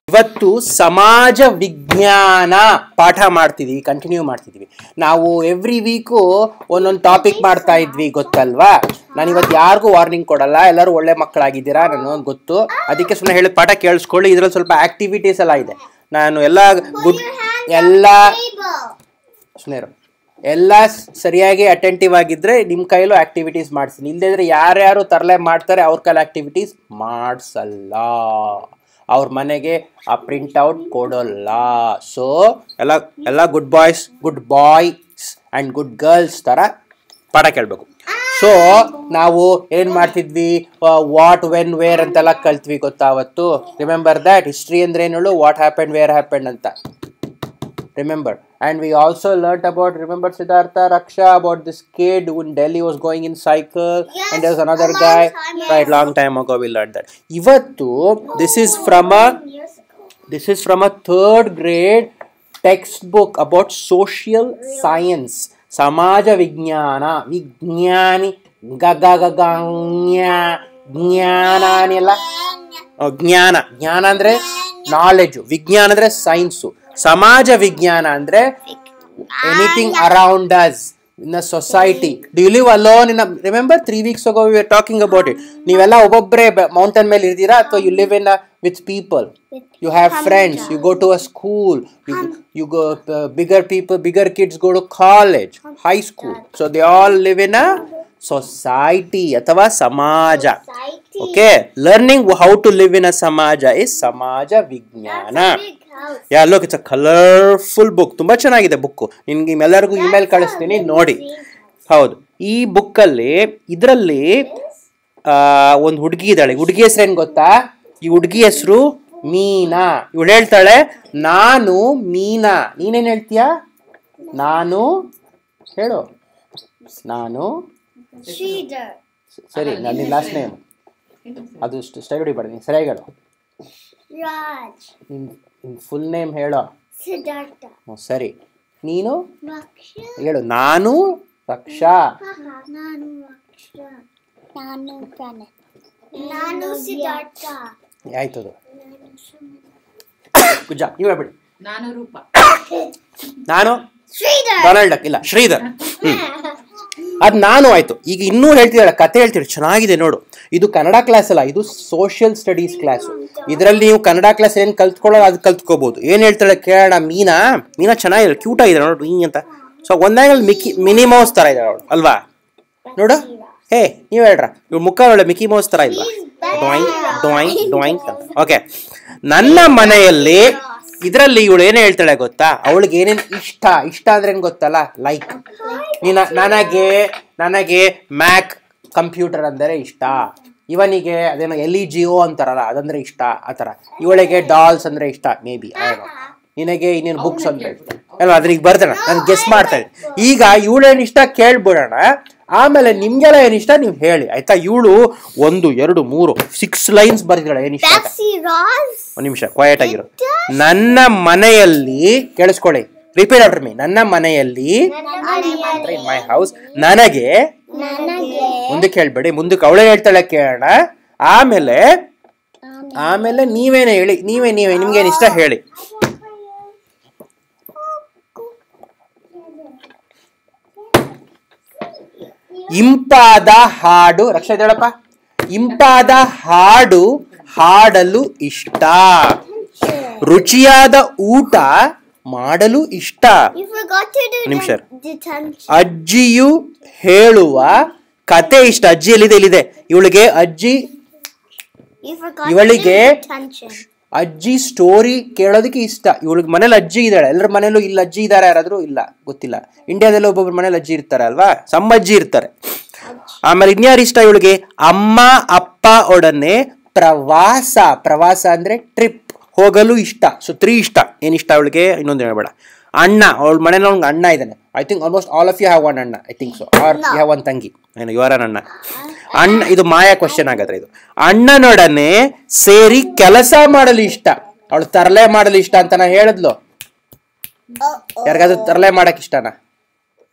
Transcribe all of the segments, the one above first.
ಇವತ್ತು ಸಮಾಜ ವಿಜ್ಞಾನ ಪಾಠ ಮಾಡ್ತಿದೀವಿ, ಕಂಟಿನ್ಯೂ ಮಾಡ್ತಿದೀವಿ. ನಾವು ಎವ್ರಿ ವೀಕು ಒಂದೊಂದು ಟಾಪಿಕ್ ಮಾಡ್ತಾ ಇದ್ವಿ, ಗೊತ್ತಲ್ವಾ? ನಾನು ಇವತ್ತು ಯಾರಿಗೂ ವಾರ್ನಿಂಗ್ ಕೊಡಲ್ಲ, ಎಲ್ಲರೂ ಒಳ್ಳೆ ಮಕ್ಕಳಾಗಿದ್ದೀರಾ ನನಗೆ ಗೊತ್ತು. ಅದಕ್ಕೆ ಸುಮ್ಮನೆ ಹೇಳಿದ ಪಾಠ ಕೇಳಿಸ್ಕೊಳ್ಳಿ. ಇದ್ರಲ್ಲಿ ಸ್ವಲ್ಪ ಆಕ್ಟಿವಿಟೀಸ್ ಎಲ್ಲ ಇದೆ. ನಾನು ಎಲ್ಲ ಸರಿಯಾಗಿ ಅಟೆಂಟಿವ್ ಆಗಿದ್ರೆ ನಿಮ್ಮ ಕೈಲೂ ಆಕ್ಟಿವಿಟೀಸ್ ಮಾಡಿಸ್ತೀನಿ. ಇಲ್ಲದಿದ್ರೆ ಯಾರ್ಯಾರು ತರಲೆ ಮಾಡ್ತಾರೆ ಅವ್ರ ಕೈಲಿ ಆಕ್ಟಿವಿಟೀಸ್ ಮಾಡಿಸಲ್ಲ, ಅವ್ರ ಮನೆಗೆ ಆ ಪ್ರಿಂಟ್ಔಟ್ ಕೊಡೋಲ್ಲ. ಸೊ ಎಲ್ಲ good boys and good girls ಥರ ಪಾಠ ಕೇಳಬೇಕು. ಸೊ ನಾವು ಏನು ಮಾಡ್ತಿದ್ವಿ, ವಾಟ್ ವೆನ್ ವೇರ್ ಅಂತೆಲ್ಲ ಕಲ್ತ್ವಿ, ಗೊತ್ತಾ ಅವತ್ತು? Remember that? ಹಿಸ್ಟ್ರಿ ಅಂದ್ರೆ ಏನು ಹೇಳು, ವಾಟ್ ಹ್ಯಾಪೆಂಡ್ ವೇರ್ ಹ್ಯಾಪೆಂಡ್ ಅಂತ. Remember, and we also learnt about, remember Siddhartha Raksha, about this kid who in Delhi was going in cycle, yes, and there's another guy, right, long time ago we learned that. Ivattu this is from a third grade textbook about social science, samaja vignana, vignani ಜ್ಞಾನ ಎಲ್ಲ ಜ್ಞಾನ ಅಂದ್ರೆ knowledge, ವಿಜ್ಞಾನ ಅಂದ್ರೆ science, ಸಮಾಜ ವಿಜ್ಞಾನ ಅಂದ್ರೆ anything around us in a society. Do you live alone in remember 3 weeks ago we were talking about it. ನೀವೆಲ್ಲ ಒಬ್ಬೊಬ್ಬರೇ ಮೌಂಟೇನ್ ಮೇಲೆ ಇರ್ತೀರಾ, ಅಥವಾ you live in with people, you have friends, you go to a school, you go bigger kids go to college, high school, so they all live in a society ಅಥವಾ ಸಮಾಜ. Okay, learning how to live in a samaja is ಸಮಾಜ ವಿಜ್ಞಾನ. Yeah, look, it's a colorful book. ತುಂಬಾ ಚೆನ್ನಾಗಿದೆ book. ನಿಮ್ಗೆಲ್ಲರಿಗೂ email ಕಳಿಸ್ತೀನಿ, ನೋಡಿ. ಹೌದು, ಈ ಬುಕ್ಕಲ್ಲಿ ಇದರಲ್ಲಿ ಒಂದು ಹುಡುಗಿ ಇದ್ದಾಳೆ. ಹುಡುಗಿ ಹೆಸರು ಏನು ಗೊತ್ತಾ? ಈ ಹುಡುಗಿ ಹೆಸರು ಮೀನಾ. ಇವಳು ಹೇಳ್ತಾಳೆ, ನಾನು ಮೀನಾ. ನೀನೇನು ಹೇಳ್ತೀಯಾ? ನಾನು ಹೇಳು. ನಾನು ಸರಿ, ನನ್ನ ಲಾಸ್ಟ್ ನೇಮ್ ಅದು ಸ್ಟೈ ಹೊಡಿಬೇಡ, ನೀನು ಸರಿಯಾಗಿ ಹೇಳು. ನಿನ್ನ ಫುಲ್ ನೇಮ್ ಹೇಳೋ. ಸಿದ್ಧಾರ್ಥ. ಸರಿ, ನೀನು ಹೇಳು. ನಾನು ರಕ್ಷಾ. ಆಯ್ತದು. Good job. ನೀವು ಹೇಳ್ಬಿಡಿ. ನಾನು ರೂಪ. ನಾನು ಡೊನಾಲ್ಡ್. ಇಲ್ಲ, ಶ್ರೀಧರ್. ಅದು ನಾನು ಆಯ್ತು. ಈಗ ಇನ್ನೂ ಹೇಳ್ತಿದ್ದಾಳೆ, ಕತೆ ಹೇಳ್ತೀರಿ, ಚೆನ್ನಾಗಿದೆ ನೋಡು. ಇದು ಕನ್ನಡ ಕ್ಲಾಸ್ ಅಲ್ಲ, ಇದು ಸೋಷಿಯಲ್ ಸ್ಟಡೀಸ್ ಕ್ಲಾಸು. ಇದರಲ್ಲಿ ನೀವು ಕನ್ನಡ ಕ್ಲಾಸ್ ಏನು ಕಲ್ತ್ಕೊಳ್ಳೋ ಅದು ಕಲ್ತ್ಕೋಬಹುದು. ಏನು ಹೇಳ್ತಾಳೆ ಕೇಳೋಣ. ಮೀನಾ ಚೆನ್ನಾಗಿದೆ, ಕ್ಯೂಟ್ ಆಗಿದೆ ನೋಡು ಹಿಂಗೆ ಅಂತ. ಸೊ ಒಂದಾಗಲ್ಲಿ ಮಿನಿ ಮೌಸ್ ಥರ ಇದೆ ಅವಳು, ಅಲ್ವಾ? ನೋಡು, ಹೇ ನೀವು ಹೇಳ್ರ, ಇವ್ಳು ಮುಖ ಒಳ್ಳೆ ಮಿಕ್ಕಿ ಮೌಸ್ ಥರ ಇಲ್ವಾ? ಡ್ರಾಯಿಂಗ್ ಅಂತ. ಓಕೆ, ನನ್ನ ಮನೆಯಲ್ಲಿ ಇದರಲ್ಲಿ ಇವಳು ಏನೇ ಹೇಳ್ತಾಳೆ ಗೊತ್ತಾ? ಅವಳಿಗೆ ಏನೇನು ಇಷ್ಟ ಅಂದ್ರೆ ಏನು ಗೊತ್ತಲ್ಲ? ಲೈಕ್ ನನಗೆ ಮ್ಯಾಕ್ ಕಂಪ್ಯೂಟರ್ ಅಂದರೆ ಇಷ್ಟ, ಇವನಿಗೆ ಅದೇನೋ LEGO ಅಂತಾರಲ್ಲ ಅದಂದ್ರೆ ಇಷ್ಟ, ಆ ಥರ. ಇವಳಿಗೆ ಡಾಲ್ಸ್ ಅಂದರೆ ಇಷ್ಟ, ಮೇ ಬಿ. ನಿನಗೆ ಇನ್ನೇನು ಬುಕ್ಸ್ ಅಂದರೆ ಇಷ್ಟ ಅಲ್ವಾ? ಅದ್ರ ಈಗ ಬರ್ತಾನೆ, ನಾನು ಗೆಸ್ ಮಾಡ್ತಾ ಇದ್ದೆ. ಈಗ ಇವಳೇನು ಇಷ್ಟ ಕೇಳ್ಬಿಡೋಣ, ಆಮೇಲೆ ನಿಮ್ಗೆಲ್ಲ ಏನಿಷ್ಟ ನೀವು ಹೇಳಿ, ಆಯ್ತಾ? ಇವಳು 1 2 3 6 ಲೈನ್ಸ್ ಬರ್ತಿದ್ದಾಳೆ. ಏನಿಷ್ಟ? ಒಂದು ನಿಮಿಷ ಕ್ವಯಟ್ ಆಗಿರೋ. ನನ್ನ ಮನೆಯಲ್ಲಿ, ಕೇಳಿಸ್ಕೊಳ್ಳಿ, ರಿಪೀಟ್ ಆಫ್ಟರ್ ಮೀ. ನನ್ನ ಮನೆಯಲ್ಲಿ, ಇನ್ ಮೈ ಹೌಸ್, ನನಗೆ, ಮುಂದಕ್ಕೆ ಹೇಳ್ಬೇಡಿ, ಮುಂದಕ್ಕೆ ಅವಳೇ ಹೇಳ್ತಾಳೆ ಕೇಳೋಣ. ಆಮೇಲೆ ನೀವೇನೇ ಹೇಳಿ, ನೀವೇ ನಿಮ್ಗೇನು ಇಷ್ಟ ಹೇಳಿ. ಇಂಪಾದ ಹಾಡು. ರಕ್ಷಾ ಹೇಳಪ್ಪ. ಇಂಪಾದ ಹಾಡು ಹಾಡಲು ಇಷ್ಟ, ರುಚಿಯಾದ ಊಟ ಮಾಡಲು ಇಷ್ಟ. ನಿಮಿಷ. ಅಜ್ಜಿಯು ಹೇಳುವ ಕತೆ ಇಷ್ಟ. ಅಜ್ಜಿ ಎಲ್ಲಿದೆ? ಇವಳಿಗೆ ಅಜ್ಜಿ ಸ್ಟೋರಿ ಕೇಳೋದಕ್ಕೆ ಇಷ್ಟ. ಇವಳಿಗೆ ಮನೇಲಿ ಅಜ್ಜಿ ಇದ್ದಾಳೆ. ಎಲ್ಲರ ಮನೇಲೂ ಇಲ್ಲ ಅಜ್ಜಿ ಇದ್ದಾರೆ, ಯಾರಾದ್ರೂ? ಇಲ್ಲ, ಗೊತ್ತಿಲ್ಲ. ಇಂಡಿಯಾದಲ್ಲಿ ಒಬ್ಬೊಬ್ರು ಮನೇಲಿ ಅಜ್ಜಿ ಇರ್ತಾರೆ ಅಲ್ವಾ? ಸಮ್ಮಜ್ಜಿ ಇರ್ತಾರೆ. ಆಮೇಲೆ ಇನ್ಯಾರು ಇಷ್ಟ ಇವಳಿಗೆ? ಅಮ್ಮ ಅಪ್ಪ ಒಡನೆ ಪ್ರವಾಸ ಅಂದ್ರೆ ಟ್ರಿಪ್, ಹೋಗಲು ಇಷ್ಟ. ಸೊ 3 ಇಷ್ಟ. ಏನಿಷ್ಟ ಅವಳಿಗೆ? ಇನ್ನೊಂದು ಹೇಳ್ಬೇಡ. ಅಣ್ಣ, ಅವಳ ಮನೇಲಿ ಅವ್ನಿಗೆ ಅಣ್ಣ ಇದ್ದಾನೆ. I think almost all of you have one ಅಣ್ಣ, I think so. Are you have one ತಂಗಿ? ಏನು, ಇವರ ಅಣ್ಣ. ಇದು ಮಾಯಾ ಕ್ವಶನ್ ಆಗದ್ರೆ. ಇದು ಅಣ್ಣನೊಡನೆ ಸೇರಿ ಕೆಲಸ ಮಾಡಲು ಇಷ್ಟ. ಅವಳು ತರಲೆ ಮಾಡಲು ಇಷ್ಟ ಅಂತ ನಾ ಹೇಳಿದ್ಲು. ಯಾರಿಗಾದ್ರೂ ತರಲೆ ಮಾಡಕ್ ಇಷ್ಟನಾ?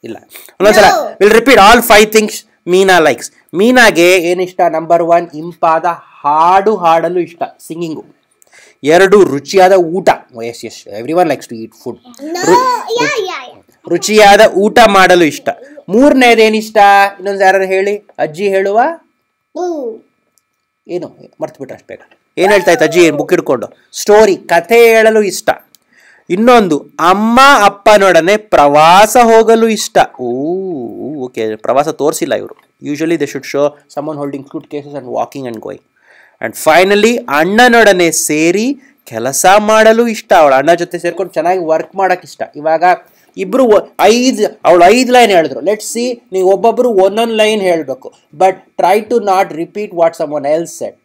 ಇಲ್ಲ. ಒಂದೊಂದ್ಸಲ will repeat all 5 things Meena likes. ಮೀನಾಗೆ ಏನಿಷ್ಟ? ನಂಬರ್ 1 ಇಂಪಾದ ಹಾಡು ಹಾಡಲು ಇಷ್ಟ, ಸಿಂಗಿಂಗು. ಎರಡು ರುಚಿಯಾದ ಊಟ. Yes yes everyone likes to eat food. ರುಚಿಯಾದ ಊಟ ಮಾಡಲು ಇಷ್ಟ. ಮೂರನೇದೇನಿಷ್ಟ? ಇನ್ನೊಂದು ಯಾರು ಹೇಳಿ, ಅಜ್ಜಿ ಹೇಳುವ ಏನು ಮರ್ತು ಬಿಟ್ರೆ ಅಷ್ಟು ಬೇಗ. ಏನು ಹೇಳ್ತಾ ಇತ್ತು ಅಜ್ಜಿ ಬುಕ್ ಹಿಡ್ಕೊಂಡು? ಸ್ಟೋರಿ, ಕಥೆ ಹೇಳಲು ಇಷ್ಟ. ಇನ್ನೊಂದು ಅಮ್ಮ ಅಪ್ಪನೊಡನೆ ಪ್ರವಾಸ ಹೋಗಲು ಇಷ್ಟ. ಓಕೆ, ಪ್ರವಾಸ ತೋರಿಸಿಲ್ಲ ಇವರು. Usually they should show someone holding suit cases and walking and going. And finally ಅಣ್ಣನೊಡನೆ ಸೇರಿ ಕೆಲಸ ಮಾಡಲು ಇಷ್ಟ. ಅವಳ ಅಣ್ಣ ಜೊತೆ ಸೇರ್ಕೊಂಡು ಚೆನ್ನಾಗಿ ವರ್ಕ್ ಮಾಡಕ್ಕೆ ಇಷ್ಟ. ಇವಾಗ ಇಬ್ರು ಅವಳು 5 ಲೈನ್ ಹೇಳಿದ್ರು. ಲೆಟ್ಸ್ ಸಿ, ನೀವು ಒಬ್ಬೊಬ್ರು ಒಂದೊಂದು ಲೈನ್ ಹೇಳಬೇಕು. But try to not repeat what someone else said.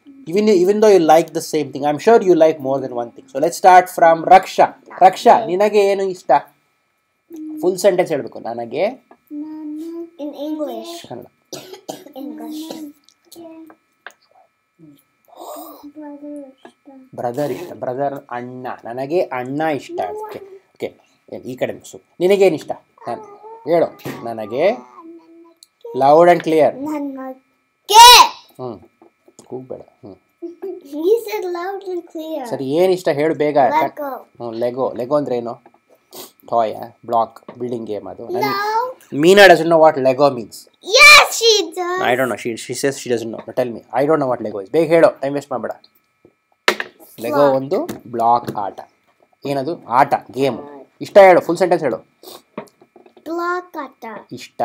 Even though you like the same thing, I'm sure you like more than one thing. So let's start from Raksha. Raksha, ನಿನಗೆ ಏನು ಇಷ್ಟ? Full sentence ಹೇಳಬೇಕು. ನನಗೆ in English. Kannada. Brother ಇಷ್ಟ. Brother ಅಣ್ಣ. ನನಗೆ ಅಣ್ಣ ಇಷ್ಟ. ಓಕೆ ಓಕೆ, ಈ ಕಡೆ ಮುಗಿಸು. ನಿನಗೇನಿಷ್ಟ? ಹೇಳು. ನನಗೆ ಲೌಡ್ ಆ್ಯಂಡ್ ಕ್ಲಿಯರ್. ಕೂಗ್ಬೇಡ. He said loud and clear. ಸರಿ, ಏನಿಷ್ಟ ಹೇಳು ಬೇಗ. ಲೆಗೋ. ಲೆಗೋ ಅಂದ್ರೆ ಏನು? ಟಾಯ್, ಬ್ಲಾಕ್, ಬಿಲ್ಡಿಂಗ್ ಗೇಮ್ ಅದು. Meena doesn't know what Lego means. Yes, she does. I don't know. She says she doesn't know. But tell me. I don't know what Lego is. ಬೇಗ ಹೇಳು, time waste ಮಾಡಬೇಡ. Lego ಒಂದು block ಆಟ. ಏನದು? ಆಟ, game. ಇಷ್ಟ ಹೇಳು, full sentence ಹೇಳು. ಬ್ಲಾಕ್ ಆಟ. ಇಷ್ಟ.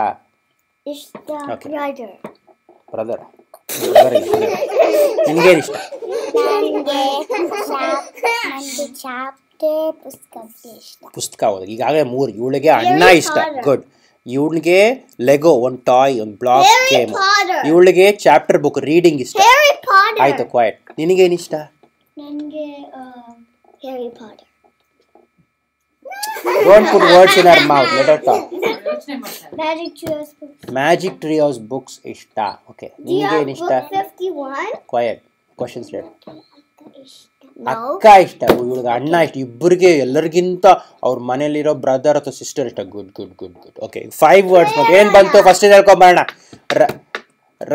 ಬ್ರದರ್. ಬ್ರದರ್. ನಿನ್ಗೇನಿಷ್ಟ? ಪುಸ್ತಕ ಓದು. ಈಗಾಗಲೇ 3. ಇವಳಿಗೆ ಅಣ್ಣ ಇಷ್ಟ. ಗುಡ್. ಇವಳಿಗೆ ಲೆಗೋ, ಒಂದು ಟಾಯ್, ಒಂದು ಬ್ಲಾಕ್ ಗೇಮ್. ಇವಳಿಗೆ ಚಾಪ್ಟರ್ ಬುಕ್ ರೀಡಿಂಗ್ ಇಷ್ಟ. ಆಯ್ತು, ಕ್ವೈಟ್. ನಿನಗೇನಿಷ್ಟ? ನನಗೆ Harry Potter. Don't put words in her mouth. Let her talk. Magic Trios books. Magic Trios books ಇಷ್ಟ. ಓಕೆ, ನಿನಗೇನಿಷ್ಟ? 51. ಕ್ವೈಟ್. ಕ್ವಶನ್ಸ್ ಹೇಳು. No. ಅಕ್ಕ ಇಷ್ಟ. ಇವಳಿಗೆ ಅಣ್ಣ ಇಷ್ಟ. ಇಬ್ಬರಿಗೆ ಎಲ್ಲರಿಗಿಂತ ಅವ್ರ ಮನೇಲಿರೋ ಬ್ರದರ್ ಅಥವಾ ಸಿಸ್ಟರ್ ಇಷ್ಟ. Good good good good. Okay, 5 words. ಮತ್ತೆ ಏನು ಬಂತು ಫಸ್ಟ್ ಹೇಳ್ಕೊಂಬರೋಣ.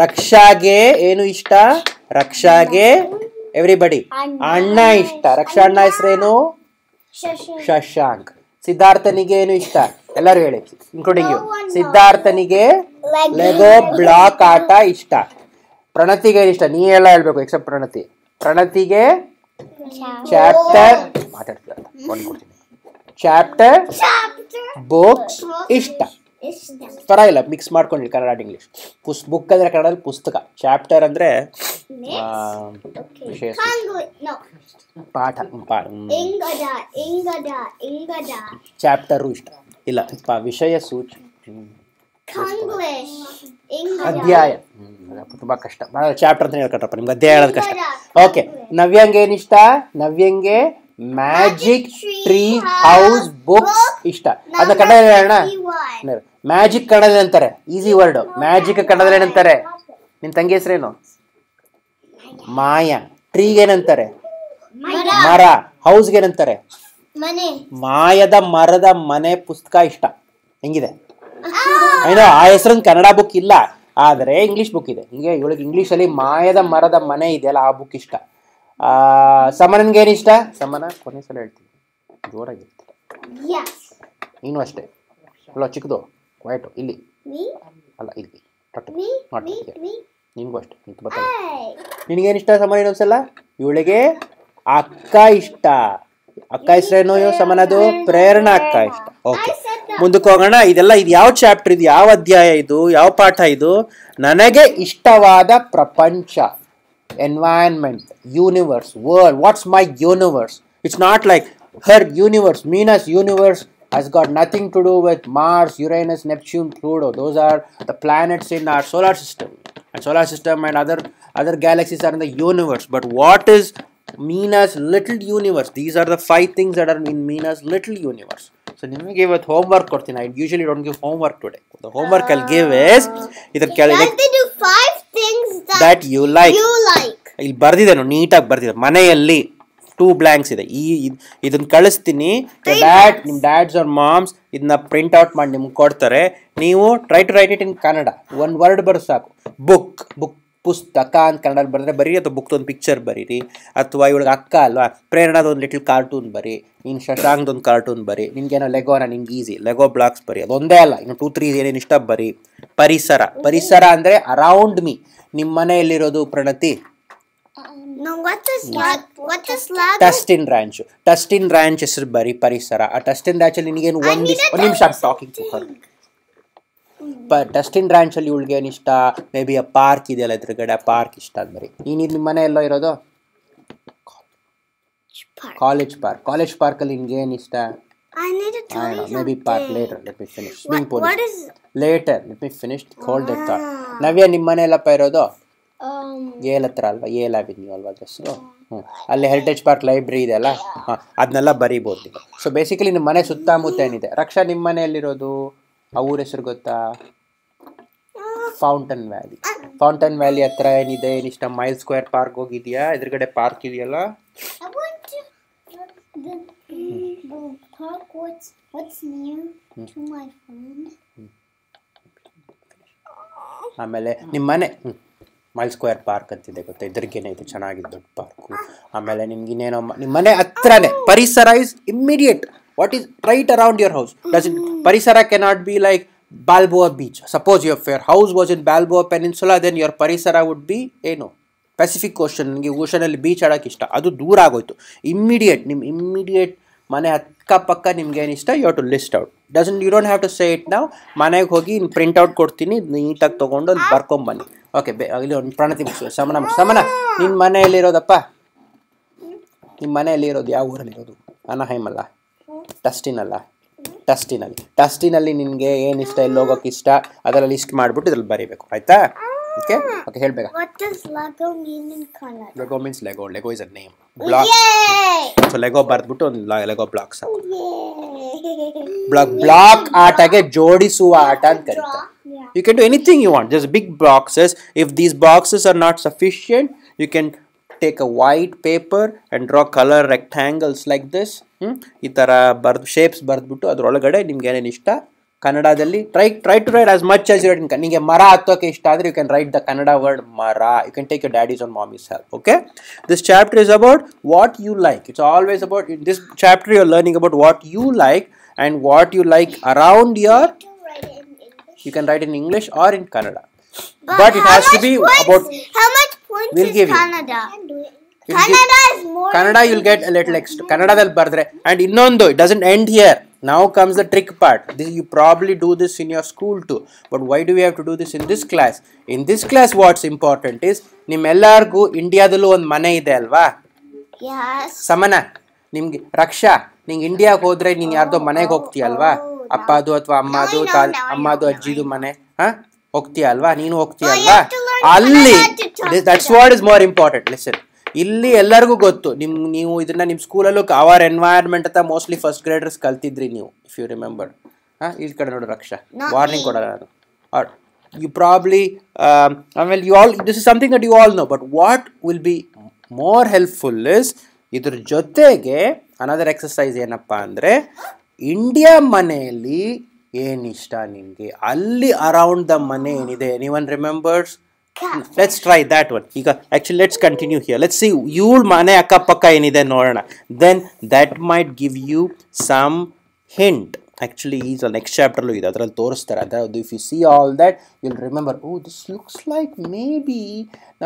ರಕ್ಷಾಗೆ ಏನು ಇಷ್ಟ? ರಕ್ಷಾಗೆ ಎವ್ರಿಬಡಿ ಅಣ್ಣ ಇಷ್ಟ. ರಕ್ಷಾ ಅಣ್ಣ ಹೆಸರೇನು? ಶಶಾಂಕ್. ಸಿದ್ಧಾರ್ಥನಿಗೆ ಏನು ಇಷ್ಟ? ಎಲ್ಲರೂ ಹೇಳಿ, ಇನ್ಕ್ಲೂಡಿಂಗ್ ಯು. ಸಿದ್ಧಾರ್ಥನಿಗೆ ಲೆಗೋ ಬ್ಲಾಕ್ ಆಟ ಇಷ್ಟ. ಪ್ರಣತಿಗೆ ಏನು ಇಷ್ಟ? ನೀ ಎಲ್ಲ ಹೇಳ್ಬೇಕು ಎಕ್ಸೆಪ್ಟ್ ಪ್ರಣತಿ. ಪ್ರಣತಿಗೆ ಚಾಪ್ಟರ್ ಬುಕ್ಸ್ ಇಷ್ಟ. ಪರವಾಗಿಲ್ಲ, ಮಿಕ್ಸ್ ಮಾಡ್ಕೊಂಡಿಲ್ಲ ಕನ್ನಡ ಇಂಗ್ಲೀಷ್. ಬುಕ್ ಅಂದ್ರೆ ಕನ್ನಡದಲ್ಲಿ ಪುಸ್ತಕ, ಚಾಪ್ಟರ್ ಅಂದ್ರೆ ವಿಷಯ ಪಾಠ. ಚಾಪ್ಟರು ಇಷ್ಟ ಇಲ್ಲ, ವಿಷಯ ಸೂಚಿ, ಅಧ್ಯಾಯ ತುಂಬಾ ಕಷ್ಟ. ಚಾಪ್ಟರ್ ಅಂತ ಹೇಳ್ಕೊಟ್ರಪ್ಪ ನಿಮ್ಗೆ, ಅಧ್ಯಾಯ ಹೇಳೋದು ಕಷ್ಟ. ಓಕೆ, ನವ್ಯಂಗೆ ಏನಿಷ್ಟ? ನವ್ಯಂಗೆ ಮ್ಯಾಜಿಕ್ ಟ್ರೀ ಹೌಸ್ ಬುಕ್ಸ್ ಇಷ್ಟ. ಅದನ್ನ ಕನ್ನಡದಲ್ಲಿ ಹೇಳೋಣ. ಮ್ಯಾಜಿಕ್ ಕನ್ನಡದಲ್ಲಿ ಅಂತಾರೆ, ಈಸಿ ವರ್ಡ್. ಮ್ಯಾಜಿಕ್ ಕನ್ನಡದಲ್ಲಿ ಏನಂತಾರೆ? ನಿನ್ ತಂಗಿ ಹೆಸರೇನು? ಮಾಯಾ. ಟ್ರೀಗೆ ಏನಂತಾರೆ? ಮರ. ಹೌಸ್ಗೆ ಏನಂತಾರೆ? ಮಾಯದ ಮರದ ಮನೆ ಪುಸ್ತಕ ಇಷ್ಟ. ಹೆಂಗಿದೆ? ಏನೋ ಆ ಹೆಸರನ್ನ ಕನ್ನಡ ಬುಕ್ ಇಲ್ಲ, ಆದರೆ ಇಂಗ್ಲಿಷ್ ಬುಕ್ ಇದೆ. ಹಿಂಗೆ ಇವಳಿಗೆ ಇಂಗ್ಲೀಷಲ್ಲಿ ಮಾಯದ ಮರದ ಮನೆ ಇದೆಯಲ್ಲ, ಆ ಬುಕ್ ಇಷ್ಟ. ಸಮನನ್ಗೆ ಏನಿಷ್ಟ? ಸಮನ ಕೊನೆ ಸಲ ಹೇಳ್ತೀನಿ, ಜೋರಾಗಿರ್ತೀನಿ. ನೀನು ಅಷ್ಟೇ ಅಲ್ಲ, ಚಿಕ್ಕದು ವೈಟು ಇಲ್ಲಿ ಅಲ್ಲ, ಇಲ್ಲಿ ನಿನ್ಗೂ ಅಷ್ಟೇ. ನಿನಗೇನಿಷ್ಟ ಸಮನ? ಇನ್ನೊಂದ್ಸಲ. ಇವಳಿಗೆ ಅಕ್ಕ ಇಷ್ಟ. ಅಕ್ಕ ಹೆಸರೇನು ಸಮನದು? ಪ್ರೇರಣಾ ಅಕ್ಕ ಇಷ್ಟ. ಓಕೆ, ಮುಂದಕ್ಕೆ ಹೋಗೋಣ. ಇದೆಲ್ಲ ಇದು ಯಾವ ಚಾಪ್ಟರ್, ಇದು ಯಾವ ಅಧ್ಯಾಯ, ಇದು ಯಾವ ಪಾಠ? ಇದು ನನಗೆ ಇಷ್ಟವಾದ ಪ್ರಪಂಚ, environment, universe, world. What's my universe? It's not like her universe. Meena's universe has got nothing to do with Mars, Uranus, Neptune, Pluto. Those are the planets in our solar system. And solar system and other galaxies are in the universe. But what is Meena's little universe? These are the 5 things that are in Meena's little universe. So ನಿಮಗೆ ಇವತ್ತು homework ಕೊಡ್ತೀನಿ. I usually don't give homework today. The homework I'll give is ಇದರ ಕೆಳಗೆ that you like. ಇಲ್ಲಿ ಬರ್ದಿದ್ದೇನೆ, ನೀಟಾಗಿ ಬರ್ದಿದೆ. ಮನೆಯಲ್ಲಿ 2 blanks ಇದೆ. ಇದನ್ನ ಕಳಿಸ್ತೀನಿ. ನಿಮ್ಮ ಡ್ಯಾಡ್ಸ್ ಆರ್ ಮಾಮ್ಸ್ ಇದನ್ನ ಪ್ರಿಂಟ್ ಔಟ್ ಮಾಡಿ ನಿಮ್ಗೆ ಕೊಡ್ತಾರೆ. ನೀವು try to write it in Kannada. 1 word ಬರೋ ಸಾಕು. ಬುಕ್ ಪುಸ್ತಕ ಅಂತ ಕನ್ನಡದಲ್ಲಿ ಬರೆದ್ರೆ ಬರೀರಿ, ಅಥವಾ ಬುಕ್ದು ಒಂದು ಪಿಕ್ಚರ್ ಬರೀರಿ, ಅಥವಾ ಇವಳಿಗೆ ಅಕ್ಕ ಅಲ್ವಾ ಪ್ರೇರಣಾದೊಂದು ಲಿಟಲ್ ಕಾರ್ಟೂನ್ ಬರಿ, ಇನ್ನು ಶಶಾಂಕ್ದೊಂದು ಕಾರ್ಟೂನ್ ಬರಿ, ನಿನ್ಗೇನೋ ಲೆಗೋನ ನಿಂಗೆ ಈಸಿ ಲೆಗೋ ಬ್ಲಾಕ್ಸ್ ಬರಿ, ಅದೊಂದೇ ಅಲ್ಲ ಇನ್ನು 2-3 ಏನೇನು ಇಷ್ಟ ಬರಿ. ಪರಿಸರ, ಪರಿಸರ ಅಂದರೆ ಅರೌಂಡ್ ಮೀ. ನಿಮ್ಮ ಮನೆಯಲ್ಲಿರೋದು ಪ್ರಣತಿ? No, what is Lego? ಟಸ್ಟಿನ್ ranch, ಟಸ್ಟಿನ್ ranch ಹೆಸರು ಬರಿ ಪರಿಸರ. ಆ ಟಸ್ಟಿನ್ ರ್ಯಾಂಚಲ್ಲಿ ನಿನಗೇನು ಒಂದು ನಿಮಿಷ ಟಾಕಿಂಗ್ ಟು ಹರ್. ಟಸ್ಟಿನ್ ರ್ಯಾಂಚಲ್ಲಿ ಇವಳಿಗೆ ಏನು ಇಷ್ಟ? ಮೇ ಬಿ ಆ ಪಾರ್ಕ್ ಇದೆಯಲ್ಲ ಎದುರುಗಡೆ, ಆ ಪಾರ್ಕ್ ಇಷ್ಟ ಅಂತ ಬರಿ. ನೀನು ನಿಮ್ಮ ಮನೆ ಎಲ್ಲೋ ಇರೋದು? College park. ಕಾಲೇಜ್ ಪಾರ್ಕಲ್ಲಿ ನಿನ್ಗೆ ಏನು ಇಷ್ಟ? I need to tell you maybe park later. Let me finish. What is Later. Let me finish. Hold that thought. ನವ್ಯ ನಿಮ್ಮ ಮನೆ ಎಲ್ಲಪ್ಪ ಇರೋದು? ಏಲ್ ಹತ್ರ ಅಲ್ವಾ? ಏಲ್ ಅವೆನ್ಯೂ ಅಲ್ವಾ ಅಡ್ರೆಸ್ಸು? ಅಲ್ಲಿ ಹೆರಿಟೇಜ್ ಪಾರ್ಕ್ ಲೈಬ್ರರಿ ಇದೆ ಅಲ್ಲ, ಅದನ್ನೆಲ್ಲ ಬರೀಬೋದು ನೀವು. ಸೊ ಬೇಸಿಕಲಿ ನಿಮ್ಮ ಮನೆ ಸುತ್ತಮುತ್ತ ಏನಿದೆ. ರಕ್ಷಾ ನಿಮ್ಮ ಮನೆಯಲ್ಲಿರೋದು ಆ ಊರ ಹೆಸರು ಗೊತ್ತಾ? Fountain valley. ಫೌಂಟನ್ ವ್ಯಾಲಿ ಹತ್ರ ಏನಿದೆ? ಏನಿಷ್ಟ? ಮೈಲ್ ಸ್ಕ್ವೇರ್ ಪಾರ್ಕ್ ಹೋಗಿದ್ಯಾ? ಎದುರುಗಡೆ ಪಾರ್ಕ್ ಇದೆಯಲ್ಲ, I want to the park. What's near to my phone? ಆಮೇಲೆ ನಿಮ್ಮ ಮನೆ ಮೈಲ್ ಸ್ಕ್ವೇರ್ ಪಾರ್ಕ್ ಅಂತಿದೆ ಗೊತ್ತಾ, ಎದುರಿಗೇನೆ ಇದೆ, ಚೆನ್ನಾಗಿದೆ ದೊಡ್ಡ ಪಾರ್ಕು. ಆಮೇಲೆ ನಿಮ್ಗೆ ಇನ್ನೇನೋ ನಿಮ್ಮ ಮನೆ ಹತ್ರನೇ ಪರಿಸರ is immediate. What is right around your house? Does it ಪರಿಸರ cannot be like Balboa Beach. Suppose your house was in Balboa Peninsula, then your parisara would be ಏನು ಪೆಸಿಫಿಕ್ ಓಷನ್. ನಿಮಗೆ ಓಷನಲ್ಲಿ ಬೀಚ್ ಆಡೋಕೆ ಇಷ್ಟ, ಅದು ದೂರ ಆಗೋಯ್ತು. ಇಮ್ಮಿಡಿಯೇಟ್ ನಿಮ್ಮ immediate ಮನೆ ಅಕ್ಕಪಕ್ಕ ನಿಮ್ಗೆ ಏನು ಇಷ್ಟ, you have to list out. You don't have to say it ನಾವು. ಮನೆಗೆ ಹೋಗಿ ಪ್ರಿಂಟ್ಔಟ್ ಕೊಡ್ತೀನಿ, ನೀಟಾಗಿ ತೊಗೊಂಡು ಅಲ್ಲಿ ಬರ್ಕೊಂಬನ್ನಿ. ಓಕೆ, ಇಲ್ಲಿ ಒಂದು ಪ್ರಣತಿ ಸಮನ ನಿನ್ನ ಮನೆಯಲ್ಲಿರೋದಪ್ಪ, ನಿಮ್ಮ ಮನೆಯಲ್ಲಿರೋದು ಯಾವ ಊರಲ್ಲಿರೋದು? ಅನಹೈಮ್ ಅಲ್ಲ, ಟಸ್ಟಿನ್ ಅಲ್ಲ, ಟಸ್ಟಿನಲ್ಲಿ ನಿನಗೆ ಏನು ಇಷ್ಟ, ಎಲ್ಲಿ ಹೋಗೋಕೆ ಇಷ್ಟ, ಅದೆಲ್ಲ ಲಿಸ್ಟ್ ಮಾಡಿಬಿಟ್ಟು ಇದ್ರಲ್ಲಿ ಬರೀಬೇಕು, ಆಯಿತಾ? ಓಕೆ ಓಕೆ, ಹೇಳ್ಬೇಕಾ? What does Lego mean in Kannada? Lego means Lego. Lego is a name. Block. So Lego ಬರ್ದ್ಬಿಟ್ಟು ಒಂದು Lego blocks. ಬ್ಲಾಕ್ ಆಟಗೆ ಜೋಡಿಸುವ ಆಟ ಅಂತ ಕರೀತಾರೆ. You can do anything you want. Just big boxes. If these boxes are not sufficient, you can take a white paper and draw color rectangles like this. ಈ ಥರ shapes ಬರೆದ್ಬಿಟ್ಟು ಅದರೊಳಗಡೆ ನಿಮ್ಗೆ ಏನೇನು ಇಷ್ಟ ಕನ್ನಡದಲ್ಲಿ try to write as much as you write. ನಿಮಗೆ ಮರ ಹತ್ತೋಕೆ ಇಷ್ಟ ಆದರೆ you can write the Kannada word ಮರ. You can take your daddy's and mommy's help. Okay, this chapter is about what you like. It's always about in this chapter you are learning about what you like and what you like around your. You can write in English or in Kannada. But it has to be about. How much points We'll is give you. Kannada? Kannada is more. Kannada you'll get a little extra. Kannadadalli bardre. And innondu, it doesn't end here. Now comes the trick part. You probably do this in your school too. But why do we have to do this in this class? In this class what's important is ನಿಮ್ಮೆಲ್ಲರಿಗೂ ಇಂಡಿಯಾದಲ್ಲೂ ಒಂದು ಮನೆ ಇದೆ ಅಲ್ವಾ? Yes. ಸಮನ ನಿಮ್ಗೆ ರಕ್ಷಾ, ನಿಂಗೆ ಇಂಡಿಯಾಗೆ ಹೋದ್ರೆ ನೀನು ಯಾರ್ದೋ ಮನೆಗೆ ಹೋಗ್ತೀಯಲ್ವಾ? ಅಪ್ಪದು ಅಥವಾ ಅಮ್ಮದು ಅಜ್ಜಿದು ಮನೆ ಹೋಗ್ತೀಯ ಅಲ್ವಾ? ನೀನು ಹೋಗ್ತೀಯ ಅಲ್ವಾ? ಅಲ್ಲಿ that's what is more important. Listen, ಇಲ್ಲಿ ಎಲ್ಲರಿಗೂ ಗೊತ್ತು ನೀವು ಇದನ್ನ ನಿಮ್ಮ ಸ್ಕೂಲಲ್ಲೂ ಅವರ್ ಎನ್ವೈರ್ಮೆಂಟ್ ಅಂತ ಮೋಸ್ಟ್ಲಿ ಫಸ್ಟ್ ಗ್ರೇಡರ್ಸ್ ಕಲ್ತಿದ್ರಿ ನೀವು, ಇಫ್ ಯು ರಿಮೆಂಬರ್. ಈ ಕಡೆ ನೋಡು ರಕ್ಷಾ, ವಾರ್ನಿಂಗ್ ಕೊಡೋಣ ನಾನು. ಯು ಪ್ರಾಬ್ಲಿ ಆಮೇಲೆ you all this is something that you all know. But what will be more helpful is ಇದ್ರ ಜೊತೆಗೆ ಅನದರ್ ಎಕ್ಸಸೈಸ್ ಏನಪ್ಪ ಅಂದರೆ ಇಂಡಿಯಾ ಮನೆಯಲ್ಲಿ ಏನಿಷ್ಟ ನಿಮಗೆ, ಅಲ್ಲಿ ಅರೌಂಡ್ ದ ಮನೆ ಏನಿದೆ. Anyone remembers? Let's try that one. ಈಗ actually let's continue here. Let's see ಇವಳ ಮನೆ ಅಕ್ಕಪಕ್ಕ ಏನಿದೆ ನೋಡೋಣ. Then that might give you some hint. Actually ಈಗ ನೆಕ್ಸ್ಟ್ ಚಾಪ್ಟರ್ಲೂ ಇದೆ, ಅದರಲ್ಲಿ ತೋರಿಸ್ತಾರೆ. ಅದು if you see all that you'll remember, oh this looks like maybe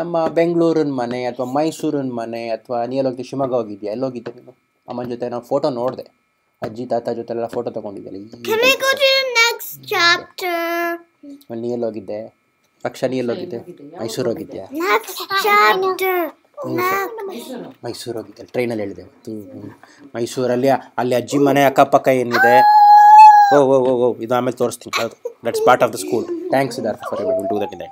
ನಮ್ಮ ಬೆಂಗಳೂರಿನ ಮನೆ ಅಥವಾ ಮೈಸೂರಿನ ಮನೆ. ಅಥವಾ ನೀ ಎಲ್ಲೋಗಿದ್ದೆ? ಶಿವಮೊಗ್ಗ ಹೋಗಿದ್ಯಾ? ಎಲ್ಲೋಗಿದ್ದೆ ನೀನು? ಅಮ್ಮನ ಜೊತೆ ನಾವು ಫೋಟೋ ನೋಡಿದೆ, ಅಜ್ಜಿ ತಾತ ಜೊತೆ ಎಲ್ಲ photo ತಗೊಂಡಿದ್ದೆಲ್ಲ. Can we go to the next chapter? ನೀ ಎಲ್ಲೋಗಿದ್ದೆ ರಕ್ಷಾ? ನೀ ಎಲ್ಲೋಗಿದ್ದೆ? ಮೈಸೂರು ಹೋಗಿದ್ಯಾ? Next chapter. ಮೈಸೂರು ಹೋಗಿದ್ದೆ, ಟ್ರೈನಲ್ಲಿ ಹೇಳಿದೆ. ಮೈಸೂರಲ್ಲಿ ಅಲ್ಲಿ ಅಜ್ಜಿ ಮನೆ ಅಕ್ಕಪಕ್ಕ ಏನಿದೆ? ಓ ಇದು ಆಮೇಲೆ ತೋರಿಸ್ತೀನಿ. ಹೌದು, that's part of the school. Thanks Siddhartha for will do that in.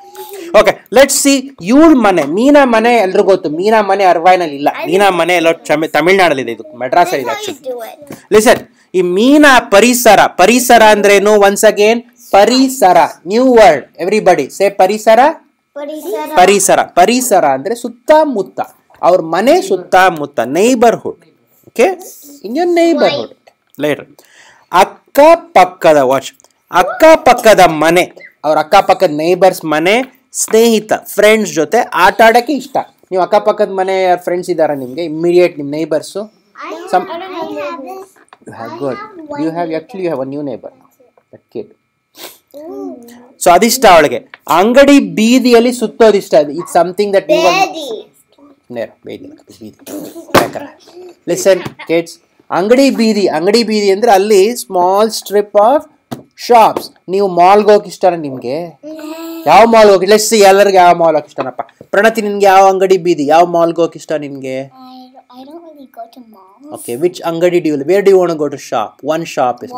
Okay, let's see ಇವಳ ಮನೆ. ಮೀನಾ ಮನೆ ಎಲ್ರಿಗೂ ಗೊತ್ತು. ಮೀನಾ ಮನೆ ಅರ್ವಾಯ್ನಲ್ಲಿ ಇಲ್ಲ. ಮೀನಾ ಮನೆ ಎಲ್ಲೋ ತಮಿಳ್ನಾಡಲ್ಲಿದೆ, ಇದು ಮೆಡ್ರಾಸಲ್ಲಿ ಇದೆ ಆಕ್ಚುಲಿ. ಲಿಸನ್, ಈ ಮೀನಾ ಪರಿಸರ ಅಂದ್ರೇನು? ಒನ್ಸ್ ಅಗೇನ್, ಪರಿಸರ, ನ್ಯೂ ವರ್ಡ್. ಎವ್ರಿಬಡಿ ಸೇ ಪರಿಸರ. ಪರಿಸರ ಅಂದ್ರೆ ಸುತ್ತಮುತ್ತ, ಅವ್ರ ಮನೆ ಸುತ್ತಮುತ್ತ, neighbourhood. Okay, in your neighbourhood. Later ಅಕ್ಕಪಕ್ಕದ ಮನೆ, ಅವ್ರ ಅಕ್ಕಪಕ್ಕದ ನೈಬರ್ಸ್ ಮನೆ ಸ್ನೇಹಿತ, ಫ್ರೆಂಡ್ಸ್ ಜೊತೆ ಆಟ ಆಡೋಕ್ಕೆ ಇಷ್ಟ. ನೀವು ಅಕ್ಕಪಕ್ಕದ ಮನೆ ಫ್ರೆಂಡ್ಸ್ ಇದ್ದಾರಾ ನಿಮಗೆ, ಇಮ್ಮಿಡಿಯೇಟ್ ನಿಮ್ಮ neighbours? Some you have good. You have a new neighbor now. That kid. So ಅದಿಷ್ಟ ಅವಳಿಗೆ. ಅಂಗಡಿ ಬೀದಿಯಲ್ಲಿ ಸುತ್ತೋದಿಷ್ಟ. It's something that listen kids. ಅಂಗಡಿ ಬೀದಿ ಅಂದ್ರೆ ಅಲ್ಲಿ ಸ್ಮಾಲ್ ಸ್ಟ್ರಿಪ್ ಆಫ್ ಶಾಪ್ಸ್. ನೀವು ಮಾಲ್ಗೆ ಹೋಗಕ್ಕೆ ಇಷ್ಟನಾ ನಿಮ್ಗೆ? ಯಾವ ಮಾಲ್ ಹೋಗಿ ಲೆಟ್ಸ್ ಎಲ್ಲರಿಗೂ ಯಾವ ಮಾಲ್ ಹೋಗಕ್ಕೆ ಇಷ್ಟನಪ್ಪ? ಪ್ರಣತಿ, ನಿನ್ಗೆ ಯಾವ ಅಂಗಡಿ ಬೀದಿ, ಯಾವ ಮಾಲ್ಗೆ ಹೋಗಕ್ಕೆ ಇಷ್ಟ ನಿನ್ಗೆ? I don't really go to malls. Okay, which angadi where do you want to go to shop? One shop is